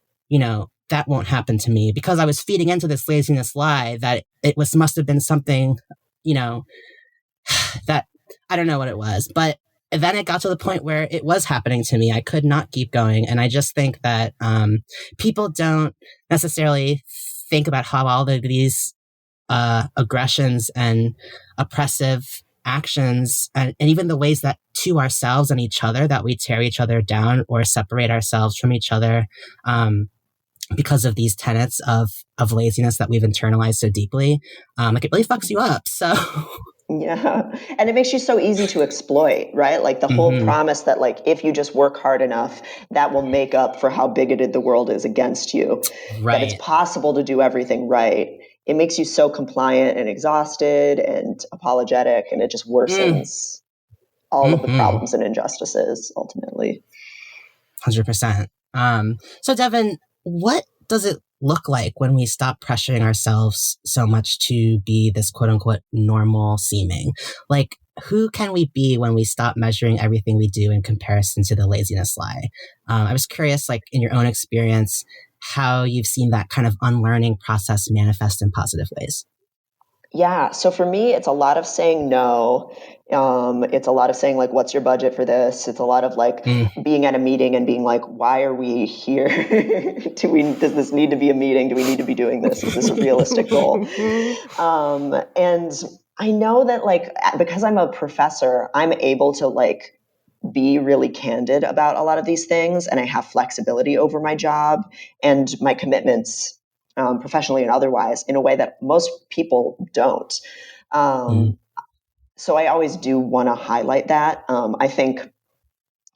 S2: that won't happen to me, because I was feeding into this laziness lie that must have been something, that I don't know what it was. But then it got to the point where it was happening to me. I could not keep going. And I just think that people don't necessarily think about how all of these aggressions and oppressive actions and even the ways that to ourselves and each other that we tear each other down or separate ourselves from each other, because of these tenets of laziness that we've internalized so deeply, like it really fucks you up. So
S3: yeah, and it makes you so easy to exploit, right? Like the whole promise that like if you just work hard enough, that will make up for how bigoted the world is against you.
S2: Right.
S3: That it's possible to do everything right. It makes you so compliant and exhausted and apologetic, and it just worsens all of the problems and injustices ultimately.
S2: 100%. So Devon, what does it look like when we stop pressuring ourselves so much to be this quote unquote normal seeming? Like, who can we be when we stop measuring everything we do in comparison to the laziness lie? I was curious, like in your own experience, how you've seen that kind of unlearning process manifest in positive ways.
S3: Yeah. So for me, it's a lot of saying no. It's a lot of saying like, what's your budget for this? It's a lot of like being at a meeting and being like, why are we here? Does this need to be a meeting? Do we need to be doing this? Is this a realistic goal? And I know that like, because I'm a professor, I'm able to like be really candid about a lot of these things. And I have flexibility over my job and my commitments, professionally and otherwise, in a way that most people don't. So I always do want to highlight that. I think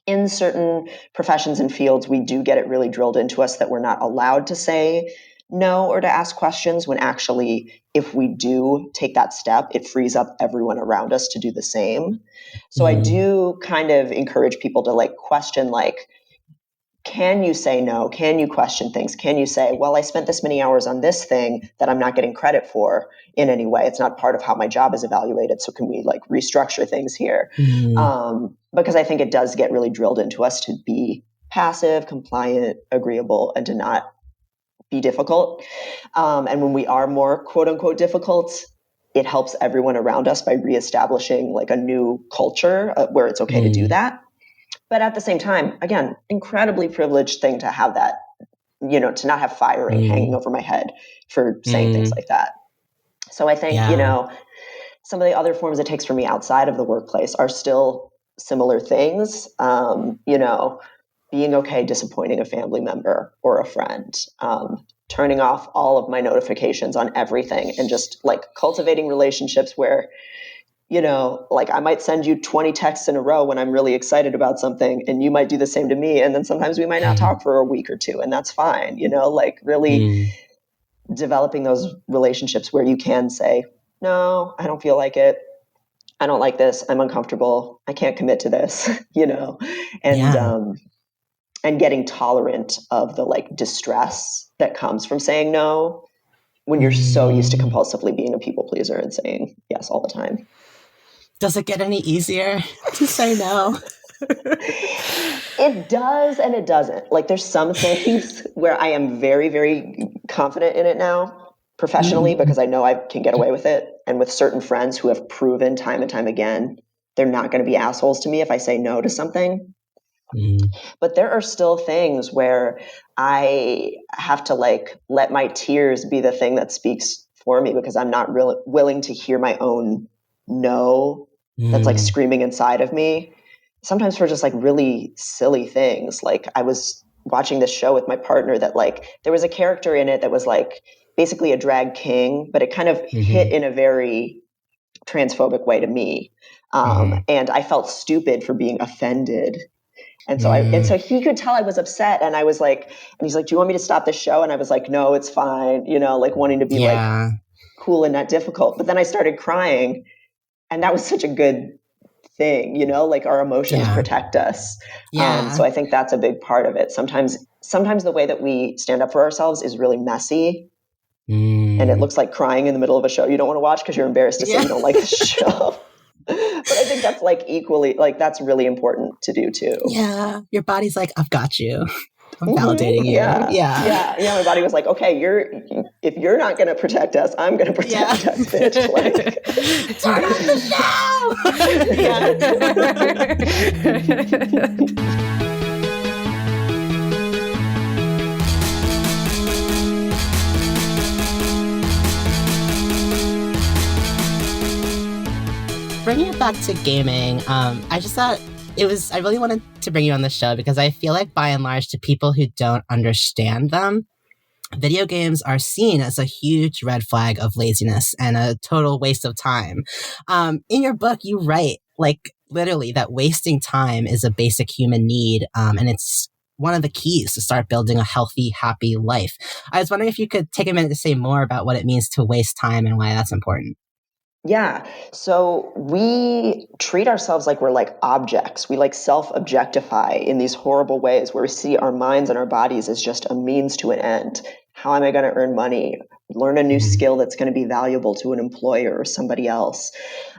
S3: in certain professions and fields, we do get it really drilled into us that we're not allowed to say no or to ask questions, when actually, if we do take that step, it frees up everyone around us to do the same. So I do kind of encourage people to like question, like, can you say no? Can you question things? Can you say, well, I spent this many hours on this thing that I'm not getting credit for in any way. It's not part of how my job is evaluated. So can we like restructure things here? Because I think it does get really drilled into us to be passive, compliant, agreeable, and to not be difficult. And when we are more quote unquote difficult, it helps everyone around us by reestablishing like a new culture where it's okay to do that. But at the same time, again, incredibly privileged thing to have that, to not have firing hanging over my head for saying things like that. So I think, some of the other forms it takes for me outside of the workplace are still similar things. Being okay disappointing a family member or a friend, turning off all of my notifications on everything, and just like cultivating relationships where, like I might send you 20 texts in a row when I'm really excited about something, and you might do the same to me. And then sometimes we might not talk for a week or two, and that's fine. Like really developing those relationships where you can say, no, I don't feel like it. I don't like this. I'm uncomfortable. I can't commit to this, and getting tolerant of the like distress that comes from saying no when you're so used to compulsively being a people pleaser and saying yes all the time.
S2: Does it get any easier to say no?
S3: It does and it doesn't. Like there's some things where I am very, very confident in it now professionally because I know I can get away with it. And with certain friends who have proven time and time again, they're not going to be assholes to me if I say no to something. But there are still things where I have to like let my tears be the thing that speaks for me because I'm not really willing to hear my own no that's like screaming inside of me. Sometimes for just like really silly things. Like I was watching this show with my partner that like there was a character in it that was like basically a drag king, but it kind of hit in a very transphobic way to me. And I felt stupid for being offended. And so he could tell I was upset, and I was like, and he's like, do you want me to stop this show? And I was like, no, it's fine. Like wanting to be like cool and not difficult. But then I started crying, and that was such a good thing, like our emotions protect us. So I think that's a big part of it. Sometimes the way that we stand up for ourselves is really messy. And it looks like crying in the middle of a show you don't want to watch because you're embarrassed to say you don't like the show. But I think that's like equally, like that's really important to do too.
S2: Yeah. Your body's like, I've got you. I'm validating you.
S3: Yeah. My body was like, okay, if you're not going to protect us, I'm going to protect us, bitch. Like,
S2: turn on the show. Bringing it back to gaming, I just thought I really wanted to bring you on the show because I feel like by and large to people who don't understand them, video games are seen as a huge red flag of laziness and a total waste of time. In your book, you write like literally that wasting time is a basic human need, and it's one of the keys to start building a healthy, happy life. I was wondering if you could take a minute to say more about what it means to waste time and why that's important.
S3: Yeah. So we treat ourselves like we're like objects. We like self-objectify in these horrible ways where we see our minds and our bodies as just a means to an end. How am I going to earn money? Learn a new skill that's going to be valuable to an employer or somebody else?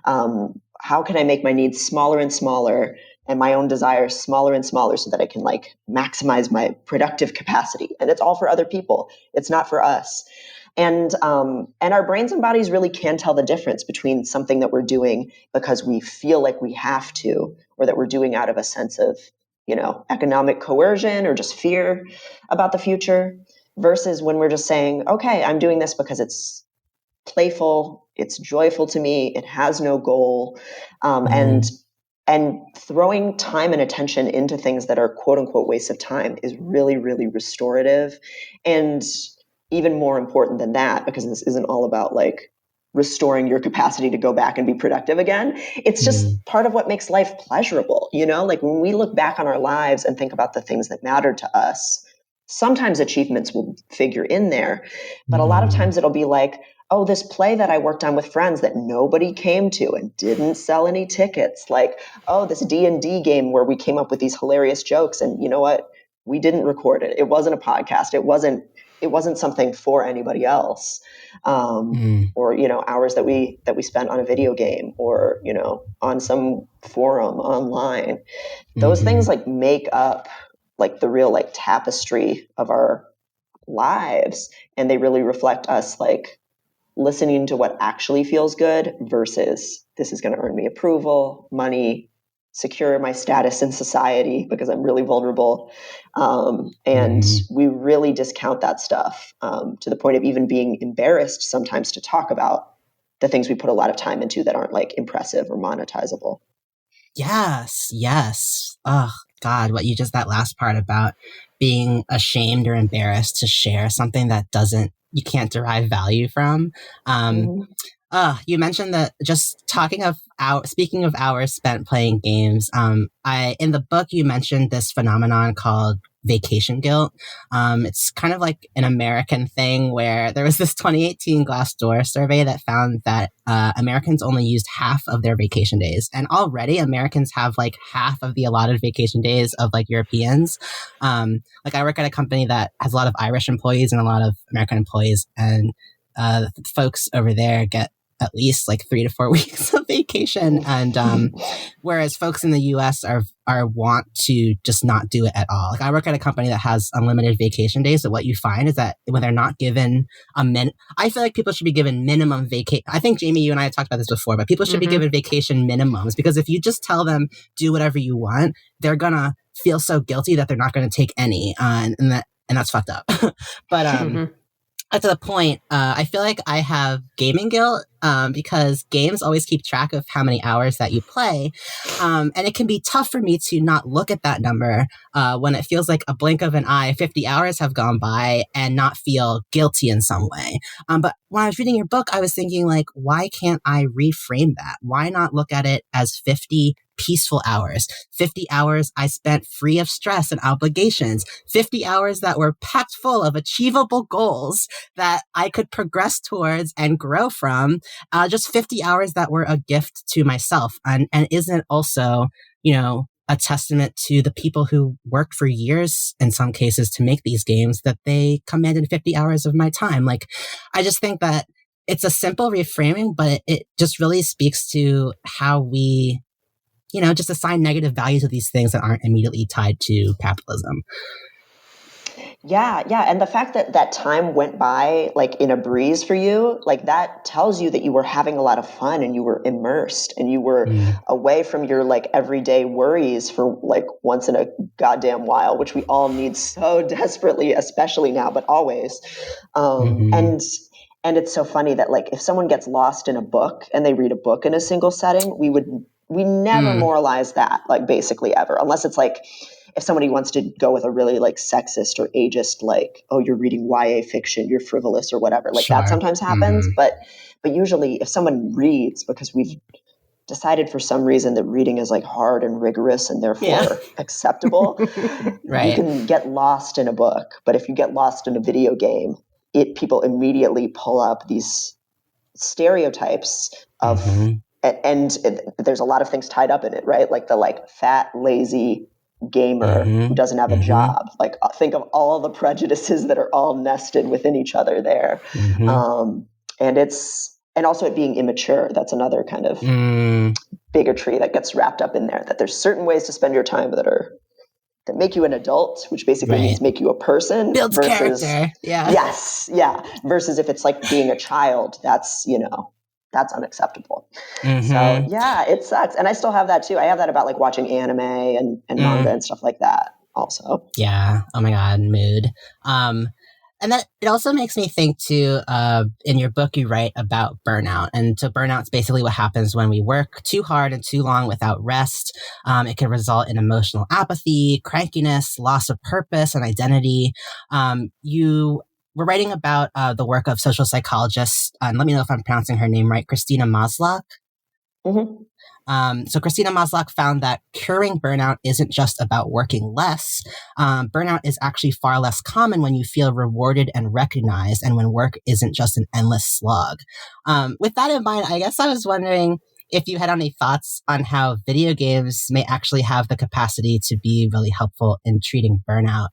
S3: How can I make my needs smaller and smaller and my own desires smaller and smaller so that I can like maximize my productive capacity? And it's all for other people. It's not for us. And our brains and bodies really can tell the difference between something that we're doing because we feel like we have to, or that we're doing out of a sense of, economic coercion or just fear about the future, versus when we're just saying, okay, I'm doing this because it's playful, it's joyful to me, it has no goal, and throwing time and attention into things that are quote unquote waste of time is really, really restorative. And even more important than that, because this isn't all about like restoring your capacity to go back and be productive again. It's just part of what makes life pleasurable. Like when we look back on our lives and think about the things that matter to us, sometimes achievements will figure in there, but a lot of times it'll be like, oh, this play that I worked on with friends that nobody came to and didn't sell any tickets. Like, oh, this D&D game where we came up with these hilarious jokes and you know what? We didn't record it. It wasn't a podcast. It wasn't something for anybody else, or hours that we spent on a video game or on some forum online. Those things like make up like the real like tapestry of our lives, and they really reflect us like listening to what actually feels good versus this is going to earn me approval, money, secure my status in society because I'm really vulnerable. And we really discount that stuff to the point of even being embarrassed sometimes to talk about the things we put a lot of time into that aren't like impressive or monetizable.
S2: Yes. Oh, God, that last part about being ashamed or embarrassed to share something that you can't derive value from. You mentioned that just speaking of hours spent playing games, in the book, you mentioned this phenomenon called vacation guilt. It's kind of like an American thing where there was this 2018 Glassdoor survey that found that Americans only used half of their vacation days. And already Americans have like half of the allotted vacation days of like Europeans. Like I work at a company that has a lot of Irish employees and a lot of American employees. And folks over there get at least like 3 to 4 weeks of vacation. And whereas folks in the US are want to just not do it at all. Like I work at a company that has unlimited vacation days. So what you find is that when they're not given I feel like people should be given minimum vacation. I think Jamie, you and I have talked about this before, but people should be given vacation minimums, because if you just tell them do whatever you want, they're gonna feel so guilty that they're not going to take any. And that's fucked up. But to the point, I feel like I have gaming guilt because games always keep track of how many hours that you play. And it can be tough for me to not look at that number when it feels like a blink of an eye, 50 hours have gone by, and not feel guilty in some way. But when I was reading your book, I was thinking, like, why can't I reframe that? Why not look at it as 50 peaceful hours, 50 hours I spent free of stress and obligations, 50 hours that were packed full of achievable goals that I could progress towards and grow from, just 50 hours that were a gift to myself, and isn't also, a testament to the people who worked for years in some cases to make these games, that they commanded 50 hours of my time. Like, I just think that it's a simple reframing, but it just really speaks to how we just assign negative value to these things that aren't immediately tied to capitalism.
S3: Yeah. And the fact that that time went by like in a breeze for you, like that tells you that you were having a lot of fun and you were immersed and you were away from your like everyday worries for like once in a goddamn while, which we all need so desperately, especially now, but always. And it's so funny that like if someone gets lost in a book and they read a book in a single setting, we never moralize that, like basically ever, unless it's like if somebody wants to go with a really like sexist or ageist, like, oh, you're reading YA fiction, you're frivolous or whatever. Like that sometimes happens. But usually if someone reads because we've decided for some reason that reading is like hard and rigorous and therefore acceptable, you can get lost in a book. But if you get lost in a video game, people immediately pull up these stereotypes of and there's a lot of things tied up in it, right? Like the like fat, lazy gamer who doesn't have a job. Like think of all the prejudices that are all nested within each other there. And also it being immature. That's another kind of bigotry that gets wrapped up in there, that there's certain ways to spend your time that make you an adult, which basically means make you a person.
S2: Builds
S3: versus
S2: character. Yeah.
S3: Yes. Yeah. Versus if it's like being a child, that's unacceptable. So yeah, it sucks. And I still have that too. I have that about like watching anime and manga and stuff like that also.
S2: Yeah. Oh my God. Mood. And that it also makes me think too, in your book, you write about burnout. And so burnout's basically what happens when we work too hard and too long without rest. It can result in emotional apathy, crankiness, loss of purpose and identity. You were writing about the work of social psychologist, and let me know if I'm pronouncing her name right, Christina Maslach. So Christina Maslach found that curing burnout isn't just about working less. Burnout is actually far less common when you feel rewarded and recognized, and when work isn't just an endless slog. With that in mind, I guess I was wondering if you had any thoughts on how video games may actually have the capacity to be really helpful in treating burnout.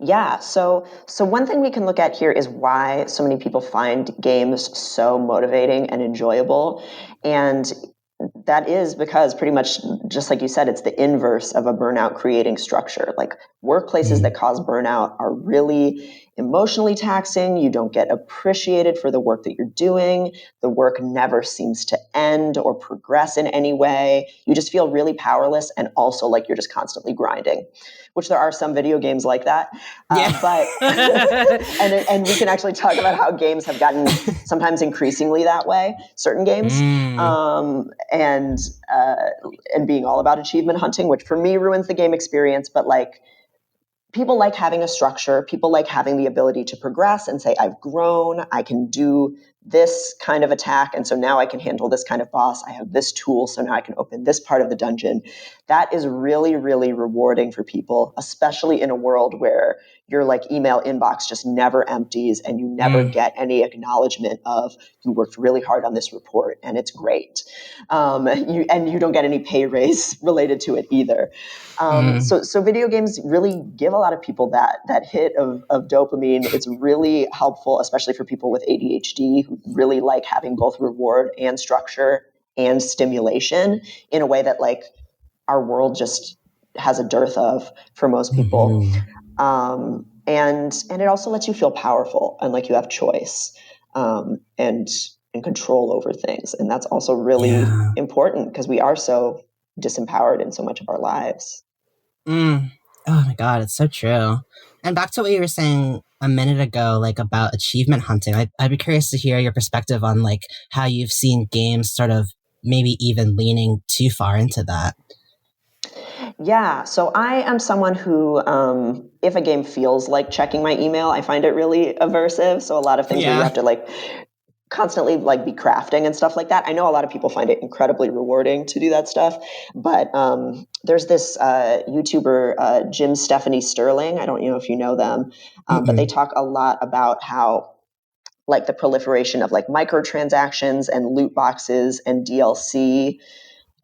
S3: Yeah. So one thing we can look at here is why so many people find games so motivating and enjoyable. And that is because pretty much, just like you said, it's the inverse of a burnout creating structure. Like workplaces that cause burnout are really emotionally taxing. You don't get appreciated for the work that you're doing. The work never seems to end or progress in any way. You just feel really powerless and also like you're just constantly grinding, which there are some video games like that. But and we can actually talk about how games have gotten sometimes increasingly that way, certain games, and being all about achievement hunting, which for me ruins the game experience. But like, people like having a structure. People like having the ability to progress and say, I've grown, I can do this kind of attack, and so now I can handle this kind of boss. I have this tool, so now I can open this part of the dungeon. That is really, really rewarding for people, especially in a world where your like email inbox just never empties and you never get any acknowledgement of, you worked really hard on this report and it's great. And you don't get any pay raise related to it either. So video games really give a lot of people that hit of dopamine. It's really helpful, especially for people with ADHD who really like having both reward and structure and stimulation in a way that like our world just has a dearth of for most people. And it also lets you feel powerful and like you have choice, and control over things. And that's also really important because we are so disempowered in so much of our lives.
S4: Oh my God, it's so true. And back to what you were saying a minute ago, like about achievement hunting, I'd be curious to hear your perspective on like how you've seen games sort of maybe even leaning too far into that.
S3: Yeah, so I am someone who, if a game feels like checking my email, I find it really aversive. So a lot of things where you have to like constantly like be crafting and stuff like that. I know a lot of people find it incredibly rewarding to do that stuff, but there's this YouTuber, Jim Stephanie Sterling. I don't know if you know them, but they talk a lot about how like the proliferation of like microtransactions and loot boxes and DLC,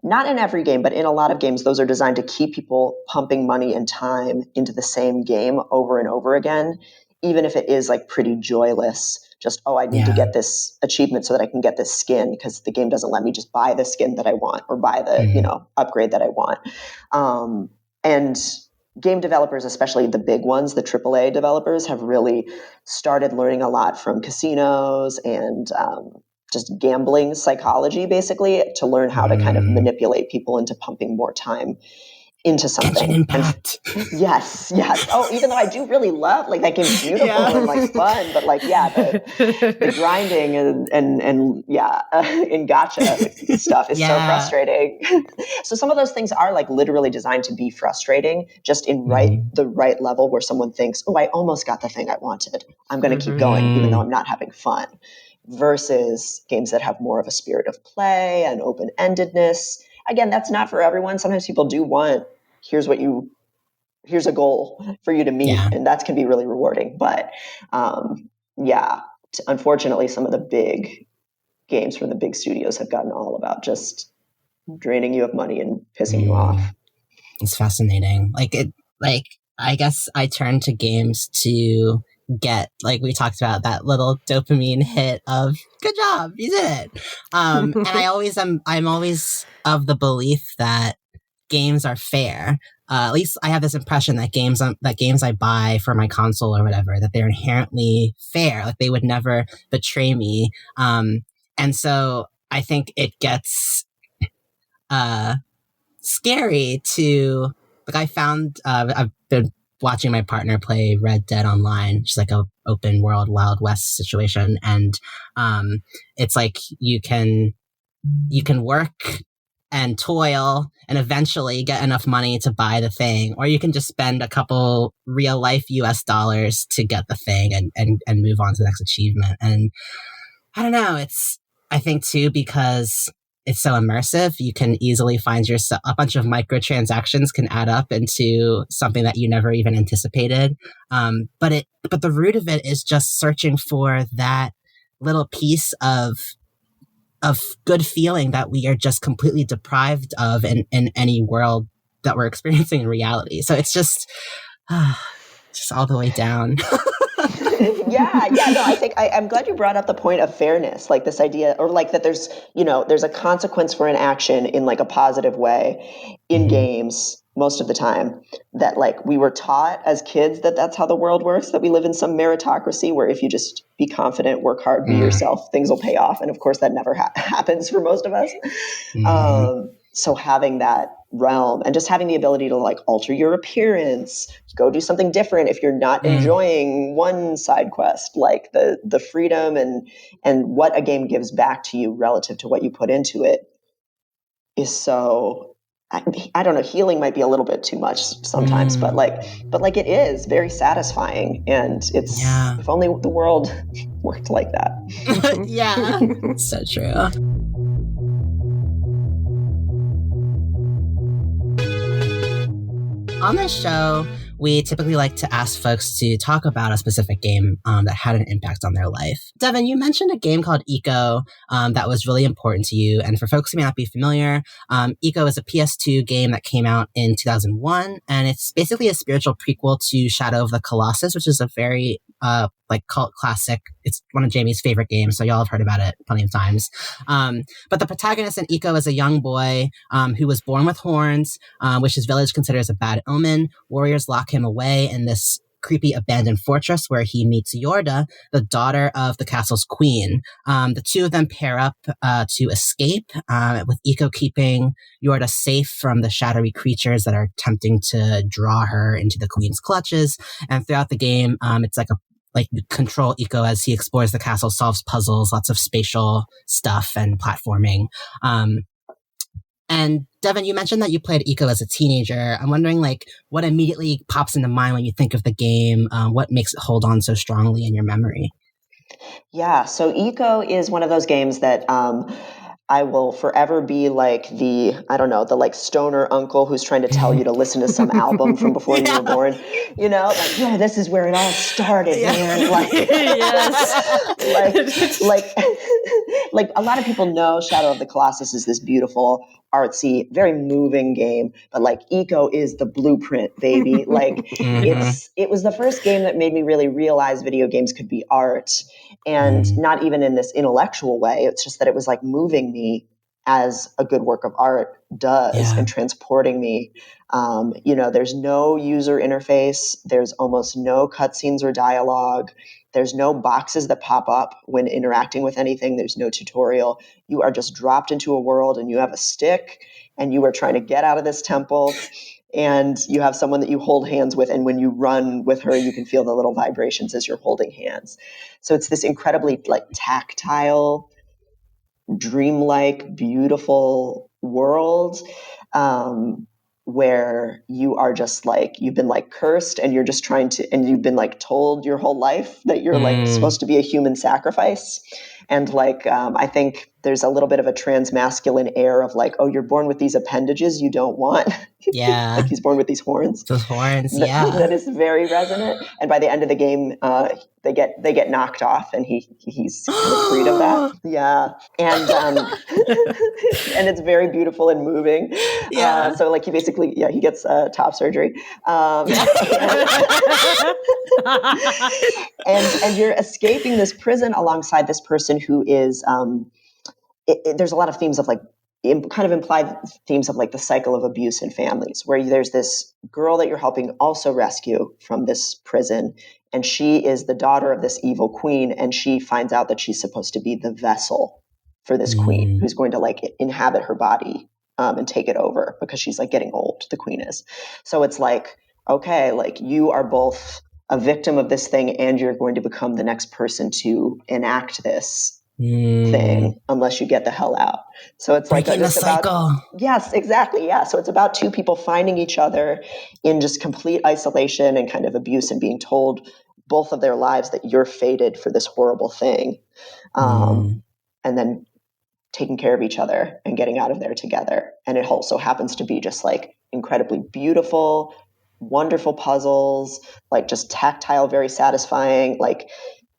S3: not in every game, but in a lot of games, those are designed to keep people pumping money and time into the same game over and over again, even if it is like pretty joyless. Just, oh, I need to get this achievement so that I can get this skin because the game doesn't let me just buy the skin that I want or buy the upgrade that I want. And game developers, especially the big ones, the AAA developers, have really started learning a lot from casinos and just gambling psychology, basically, to learn how to kind of manipulate people into pumping more time into something.
S4: Impact.
S3: Yes. Oh, even though I do really love, like, that game's beautiful and like fun, but like, the grinding and gotcha stuff is so frustrating. So some of those things are like literally designed to be frustrating, just in the right level where someone thinks, oh, I almost got the thing I wanted. I'm going to keep going, even though I'm not having fun. Versus games that have more of a spirit of play and open-endedness. Again, that's not for everyone. Sometimes people do want, here's a goal for you to meet, and that can be really rewarding. But unfortunately, some of the big games from the big studios have gotten all about just draining you of money and pissing you off.
S4: It's fascinating. I guess I turn to games to get, like we talked about, that little dopamine hit of good job, you did it. And I'm always of the belief that games are fair. At least I have this impression that games I buy for my console or whatever, that they're inherently fair. Like they would never betray me. And so I think it gets scary to, like, I found I've been watching my partner play Red Dead Online, which is like a open world Wild West situation, and it's like you can work and toil and eventually get enough money to buy the thing, or you can just spend a couple real life US dollars to get the thing and move on to the next achievement. And I don't know, I think too, because it's so immersive, you can easily find yourself, a bunch of microtransactions can add up into something that you never even anticipated. But the root of it is just searching for that little piece of good feeling that we are just completely deprived of in any world that we're experiencing in reality. So it's just all the way down.
S3: No, I think I'm glad you brought up the point of fairness, like this idea, or like that there's a consequence for an action in like a positive way in games, most of the time, that like we were taught as kids that that's how the world works, that we live in some meritocracy where if you just be confident, work hard, be yourself, things will pay off. And of course that never happens for most of us. So having that realm and just having the ability to like alter your appearance, go do something different if you're not enjoying one side quest, like the freedom and what a game gives back to you relative to what you put into it is so, I don't know, healing might be a little bit too much sometimes, but like it is very satisfying, and it's if only the world worked like that.
S4: Yeah, so true. On this show, we typically like to ask folks to talk about a specific game that had an impact on their life. Devon, you mentioned a game called Eco that was really important to you. And for folks who may not be familiar, Eco is a PS2 game that came out in 2001. And it's basically a spiritual prequel to Shadow of the Colossus, which is a very cult classic. It's one of Jamie's favorite games, so y'all have heard about it plenty of times. But the protagonist in Eco is a young boy who was born with horns, which his village considers a bad omen. Warriors lock him away in this creepy abandoned fortress where he meets Yorda, the daughter of the castle's queen. The two of them pair up to escape, with Eco keeping Yorda safe from the shadowy creatures that are attempting to draw her into the queen's clutches. And throughout the game, it's like you control Eco as he explores the castle, solves puzzles, lots of spatial stuff and platforming. And Devon, you mentioned that you played Eco as a teenager. I'm wondering, like, what immediately pops into mind when you think of the game? What makes it hold on so strongly in your memory?
S3: Yeah, so Eco is one of those games that I will forever be like the like stoner uncle who's trying to tell you to listen to some album from before you were born. You know, like, yeah, this is where it all started, man. Like, like a lot of people know Shadow of the Colossus is this beautiful, artsy, very moving game, but like Eco is the blueprint, baby. Like it was the first game that made me really realize video games could be art, and not even in this intellectual way. It's just that it was like moving me as a good work of art does and transporting me. There's no user interface. There's almost no cutscenes or dialogue. There's no boxes that pop up when interacting with anything. There's no tutorial. You are just dropped into a world and you have a stick and you are trying to get out of this temple. And you have someone that you hold hands with. And when you run with her, you can feel the little vibrations as you're holding hands. So it's this incredibly like tactile, dreamlike, beautiful world where you are just like, you've been like cursed and you're just trying to, and you've been like told your whole life that you're like supposed to be a human sacrifice. And like, I think there's a little bit of a transmasculine air of like, oh, you're born with these appendages you don't want.
S4: Yeah.
S3: Like he's born with these horns.
S4: Those horns, yeah.
S3: That is very resonant. And by the end of the game, they get knocked off and he's kind of freed of that. Yeah. And and it's very beautiful and moving.
S4: Yeah.
S3: So like he basically, he gets top surgery. And you're escaping this prison alongside this person who is, there's a lot of themes of like, kind of implied themes of like the cycle of abuse in families, where there's this girl that you're helping also rescue from this prison. And she is the daughter of this evil queen. And she finds out that she's supposed to be the vessel for this queen who's going to like inhabit her body and take it over because she's like getting old. The queen is. So it's like, okay, like you are both a victim of this thing and you're going to become the next person to enact this thing unless you get the hell out. So it's
S4: breaking
S3: like
S4: the cycle.
S3: Yes, exactly. Yeah. So it's about two people finding each other in just complete isolation and kind of abuse and being told both of their lives that you're fated for this horrible thing. And then taking care of each other and getting out of there together. And it also happens to be just like incredibly beautiful, wonderful puzzles, like just tactile, very satisfying. Like,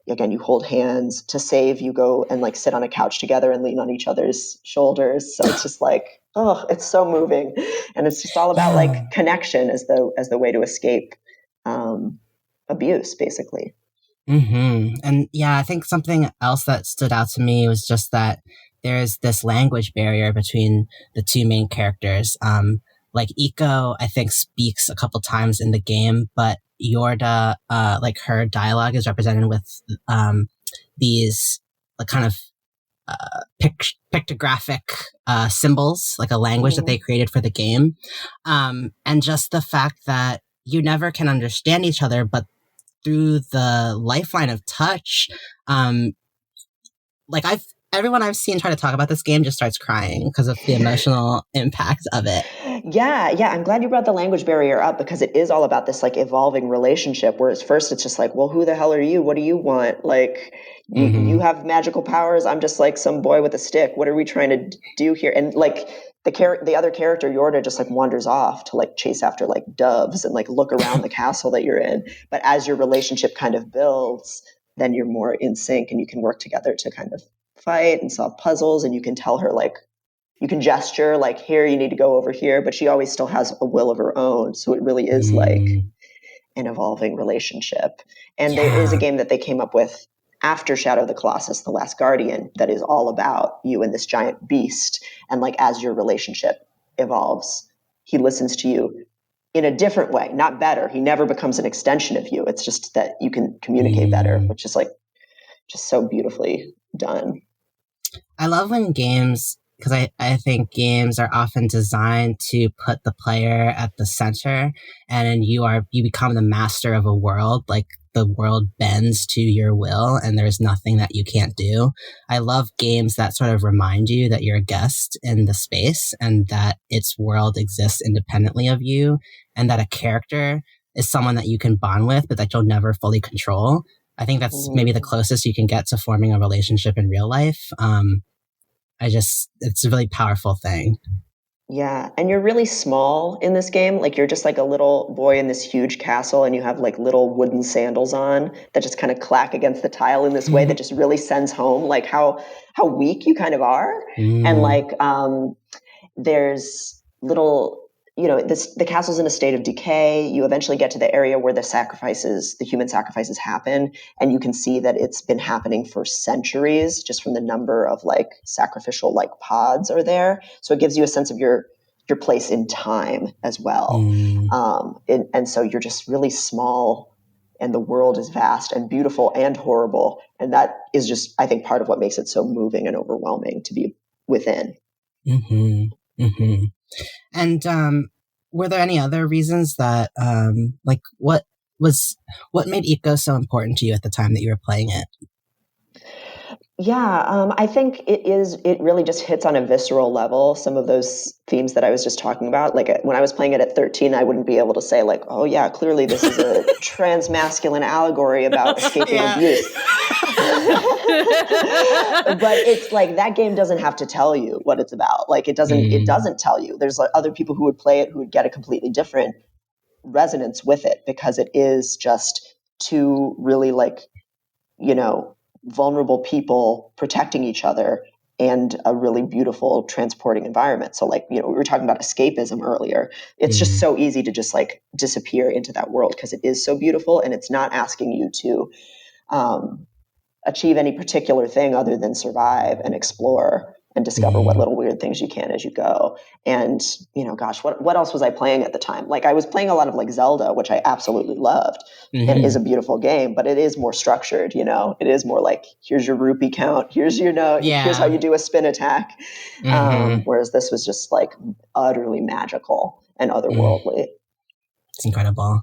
S3: again, you hold hands to save, you go and like sit on a couch together and lean on each other's shoulders. So it's just like, oh, it's so moving. And it's just all about like connection as the way to escape abuse, basically.
S4: And yeah, I think something else that stood out to me was just that there's this language barrier between the two main characters. like Iko, I think, speaks a couple times in the game, but Yorda, like her dialogue is represented with these like kind of pictographic symbols, like a language that they created for the game. And just the fact that you never can understand each other, but through the lifeline of touch, like everyone I've seen try to talk about this game just starts crying because of the emotional impact of it.
S3: Yeah. I'm glad you brought the language barrier up, because it is all about this like evolving relationship, whereas first it's just like, well, who the hell are you? What do you want? Like, you have magical powers. I'm just like some boy with a stick. What are we trying to do here? And like the other character, Yorda, just like wanders off to like chase after like doves and like look around the castle that you're in. But as your relationship kind of builds, then you're more in sync and you can work together to kind of fight and solve puzzles. And you can tell her, like, you can gesture like, here, you need to go over here, but she always still has a will of her own. So it really is like an evolving relationship. And there is a game that they came up with after Shadow of the Colossus, The Last Guardian, that is all about you and this giant beast. And like, as your relationship evolves, he listens to you in a different way, not better. He never becomes an extension of you. It's just that you can communicate better, which is like just so beautifully done.
S4: I love when games, because I think games are often designed to put the player at the center, and you become the master of a world. Like, the world bends to your will and there's nothing that you can't do. I love games that sort of remind you that you're a guest in the space and that its world exists independently of you, and that a character is someone that you can bond with but that you'll never fully control. I think that's maybe the closest you can get to forming a relationship in real life. It's a really powerful thing.
S3: Yeah. And you're really small in this game. Like, you're just like a little boy in this huge castle, and you have like little wooden sandals on that just kind of clack against the tile in this way that just really sends home like how weak you kind of are. And like, there's little, the castle's in a state of decay. You eventually get to the area where the human sacrifices happen. And you can see that it's been happening for centuries just from the number of like sacrificial like pods are there. So it gives you a sense of your place in time as well. And so you're just really small, and the world is vast and beautiful and horrible. And that is just, I think, part of what makes it so moving and overwhelming to be within.
S4: And were there any other reasons that like what made Iko so important to you at the time that you were playing it?
S3: Yeah, I think it really just hits on a visceral level some of those themes that I was just talking about. Like, when I was playing it at 13, I wouldn't be able to say like, oh yeah, clearly this is a transmasculine allegory about escaping abuse. But it's like, that game doesn't have to tell you what it's about. Like, it doesn't tell you. There's like other people who would play it who would get a completely different resonance with it, because it is just two really like, vulnerable people protecting each other and a really beautiful transporting environment. So like, we were talking about escapism earlier. It's just so easy to just like disappear into that world because it is so beautiful, and it's not asking you to achieve any particular thing other than survive and explore and discover what little weird things you can as you go. And, gosh, what else was I playing at the time? Like, I was playing a lot of like Zelda, which I absolutely loved and is a beaueful game, but it is more structured, It is more like, here's your rupee count, here's your note, here's how you do a spin attack. Whereas this was just like utterly magical and otherworldly.
S4: It's incredible.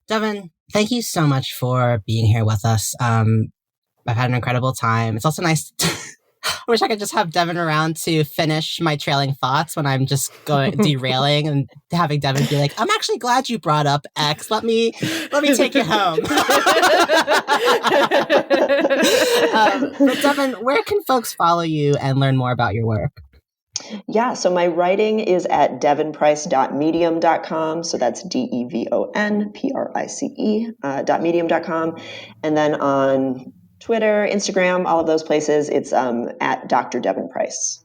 S4: Devon, thank you so much for being here with us. I've had an incredible time. It's also nice I wish I could just have Devon around to finish my trailing thoughts when I'm just derailing, and having Devon be like, I'm actually glad you brought up X. Let me take you home. But Devon, where can folks follow you and learn more about your work?
S3: Yeah, so my writing is at devonprice.medium.com. So that's DEVONPRICE.medium.com. And then on Twitter, Instagram, all of those places, it's at Dr. Devon Price.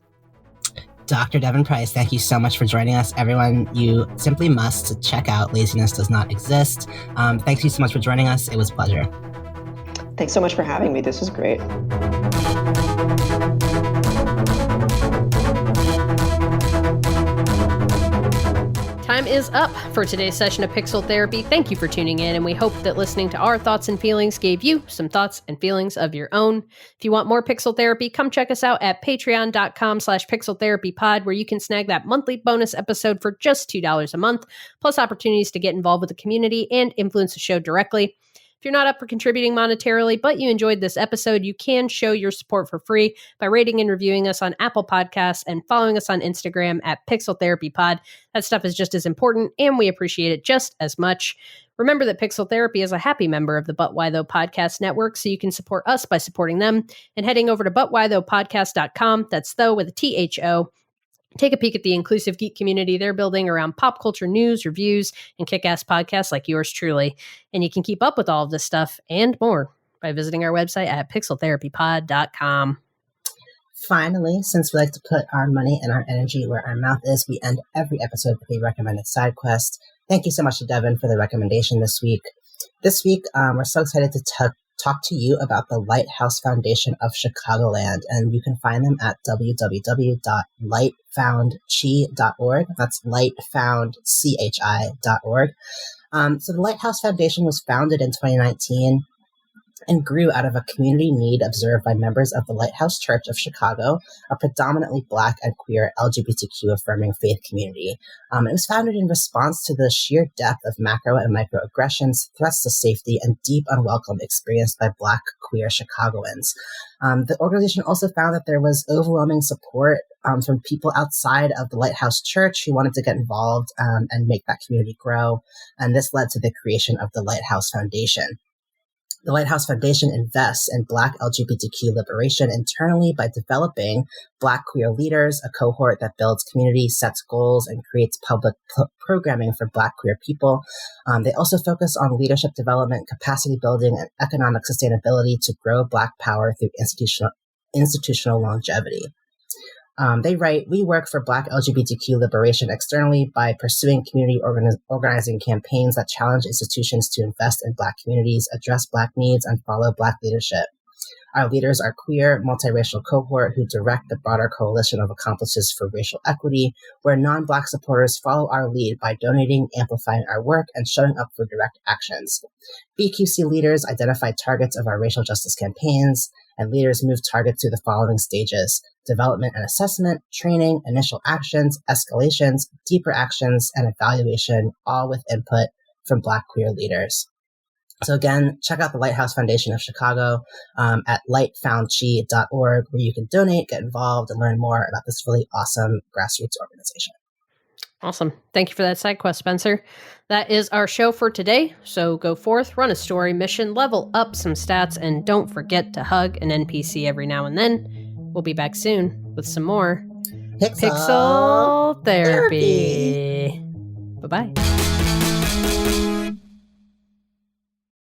S4: Dr. Devon Price, thank you so much for joining us. Everyone, you simply must check out Laziness Does Not Exist. Thank you so much for joining us. It was a pleasure.
S3: Thanks so much for having me. This was great.
S1: time is up for today's session of Pixel Therapy. Thank you for tuning in, and we hope that listening to our thoughts and feelings gave you some thoughts and feelings of your own. If you want more Pixel Therapy, come check us out at patreon.com/pixeltherapypod, where you can snag that monthly bonus episode for just $2 a month, plus opportunities to get involved with the community and influence the show directly. If you're not up for contributing monetarily, but you enjoyed this episode, you can show your support for free by rating and reviewing us on Apple Podcasts and following us on Instagram at Pixel Therapy Pod. That stuff is just as important, and we appreciate it just as much. Remember that Pixel Therapy is a happy member of the But Why Though Podcast Network, so you can support us by supporting them and heading over to butwhythoughpodcast.com. That's though with a THO. Take a peek at the inclusive geek community they're building around pop culture news, reviews, and kick-ass podcasts like yours truly. And you can keep up with all of this stuff and more by visiting our website at pixeltherapypod.com.
S2: Finally, since we like to put our money and our energy where our mouth is, we end every episode with a recommended side quest. Thank you so much to Devon for the recommendation this week. This week, we're so excited to talk to you about the Lighthouse Foundation of Chicagoland, and you can find them at www.lightfoundchi.org. That's lightfoundchi.org. So the Lighthouse Foundation was founded in 2019 and grew out of a community need observed by members of the Lighthouse Church of Chicago, a predominantly Black and queer LGBTQ-affirming faith community. It was founded in response to the sheer depth of macro and microaggressions, threats to safety, and deep unwelcome experienced by Black queer Chicagoans. The organization also found that there was overwhelming support from people outside of the Lighthouse Church who wanted to get involved and make that community grow, and this led to the creation of the Lighthouse Foundation. The Lighthouse Foundation invests in Black LGBTQ liberation internally by developing Black queer leaders, a cohort that builds community, sets goals, and creates public programming for Black queer people. They also focus on leadership development, capacity building, and economic sustainability to grow Black power through institutional longevity. They write, "We work for Black LGBTQ liberation externally by pursuing community organizing campaigns that challenge institutions to invest in Black communities, address Black needs, and follow Black leadership. Our leaders are queer, multiracial cohort who direct the broader coalition of accomplices for racial equity, where non-Black supporters follow our lead by donating, amplifying our work, and showing up for direct actions. BQC leaders identify targets of our racial justice campaigns, and leaders move targets through the following stages: development and assessment, training, initial actions, escalations, deeper actions, and evaluation, all with input from Black queer leaders." So again, check out the Lighthouse Foundation of Chicago at lightfoundchi.org, where you can donate, get involved, and learn more about this really awesome grassroots organization.
S1: Awesome. Thank you for that side quest, Spencer. That is our show for today. So go forth, run a story mission, level up some stats, and don't forget to hug an NPC every now and then. We'll be back soon with some more Pixel Therapy. Bye-bye.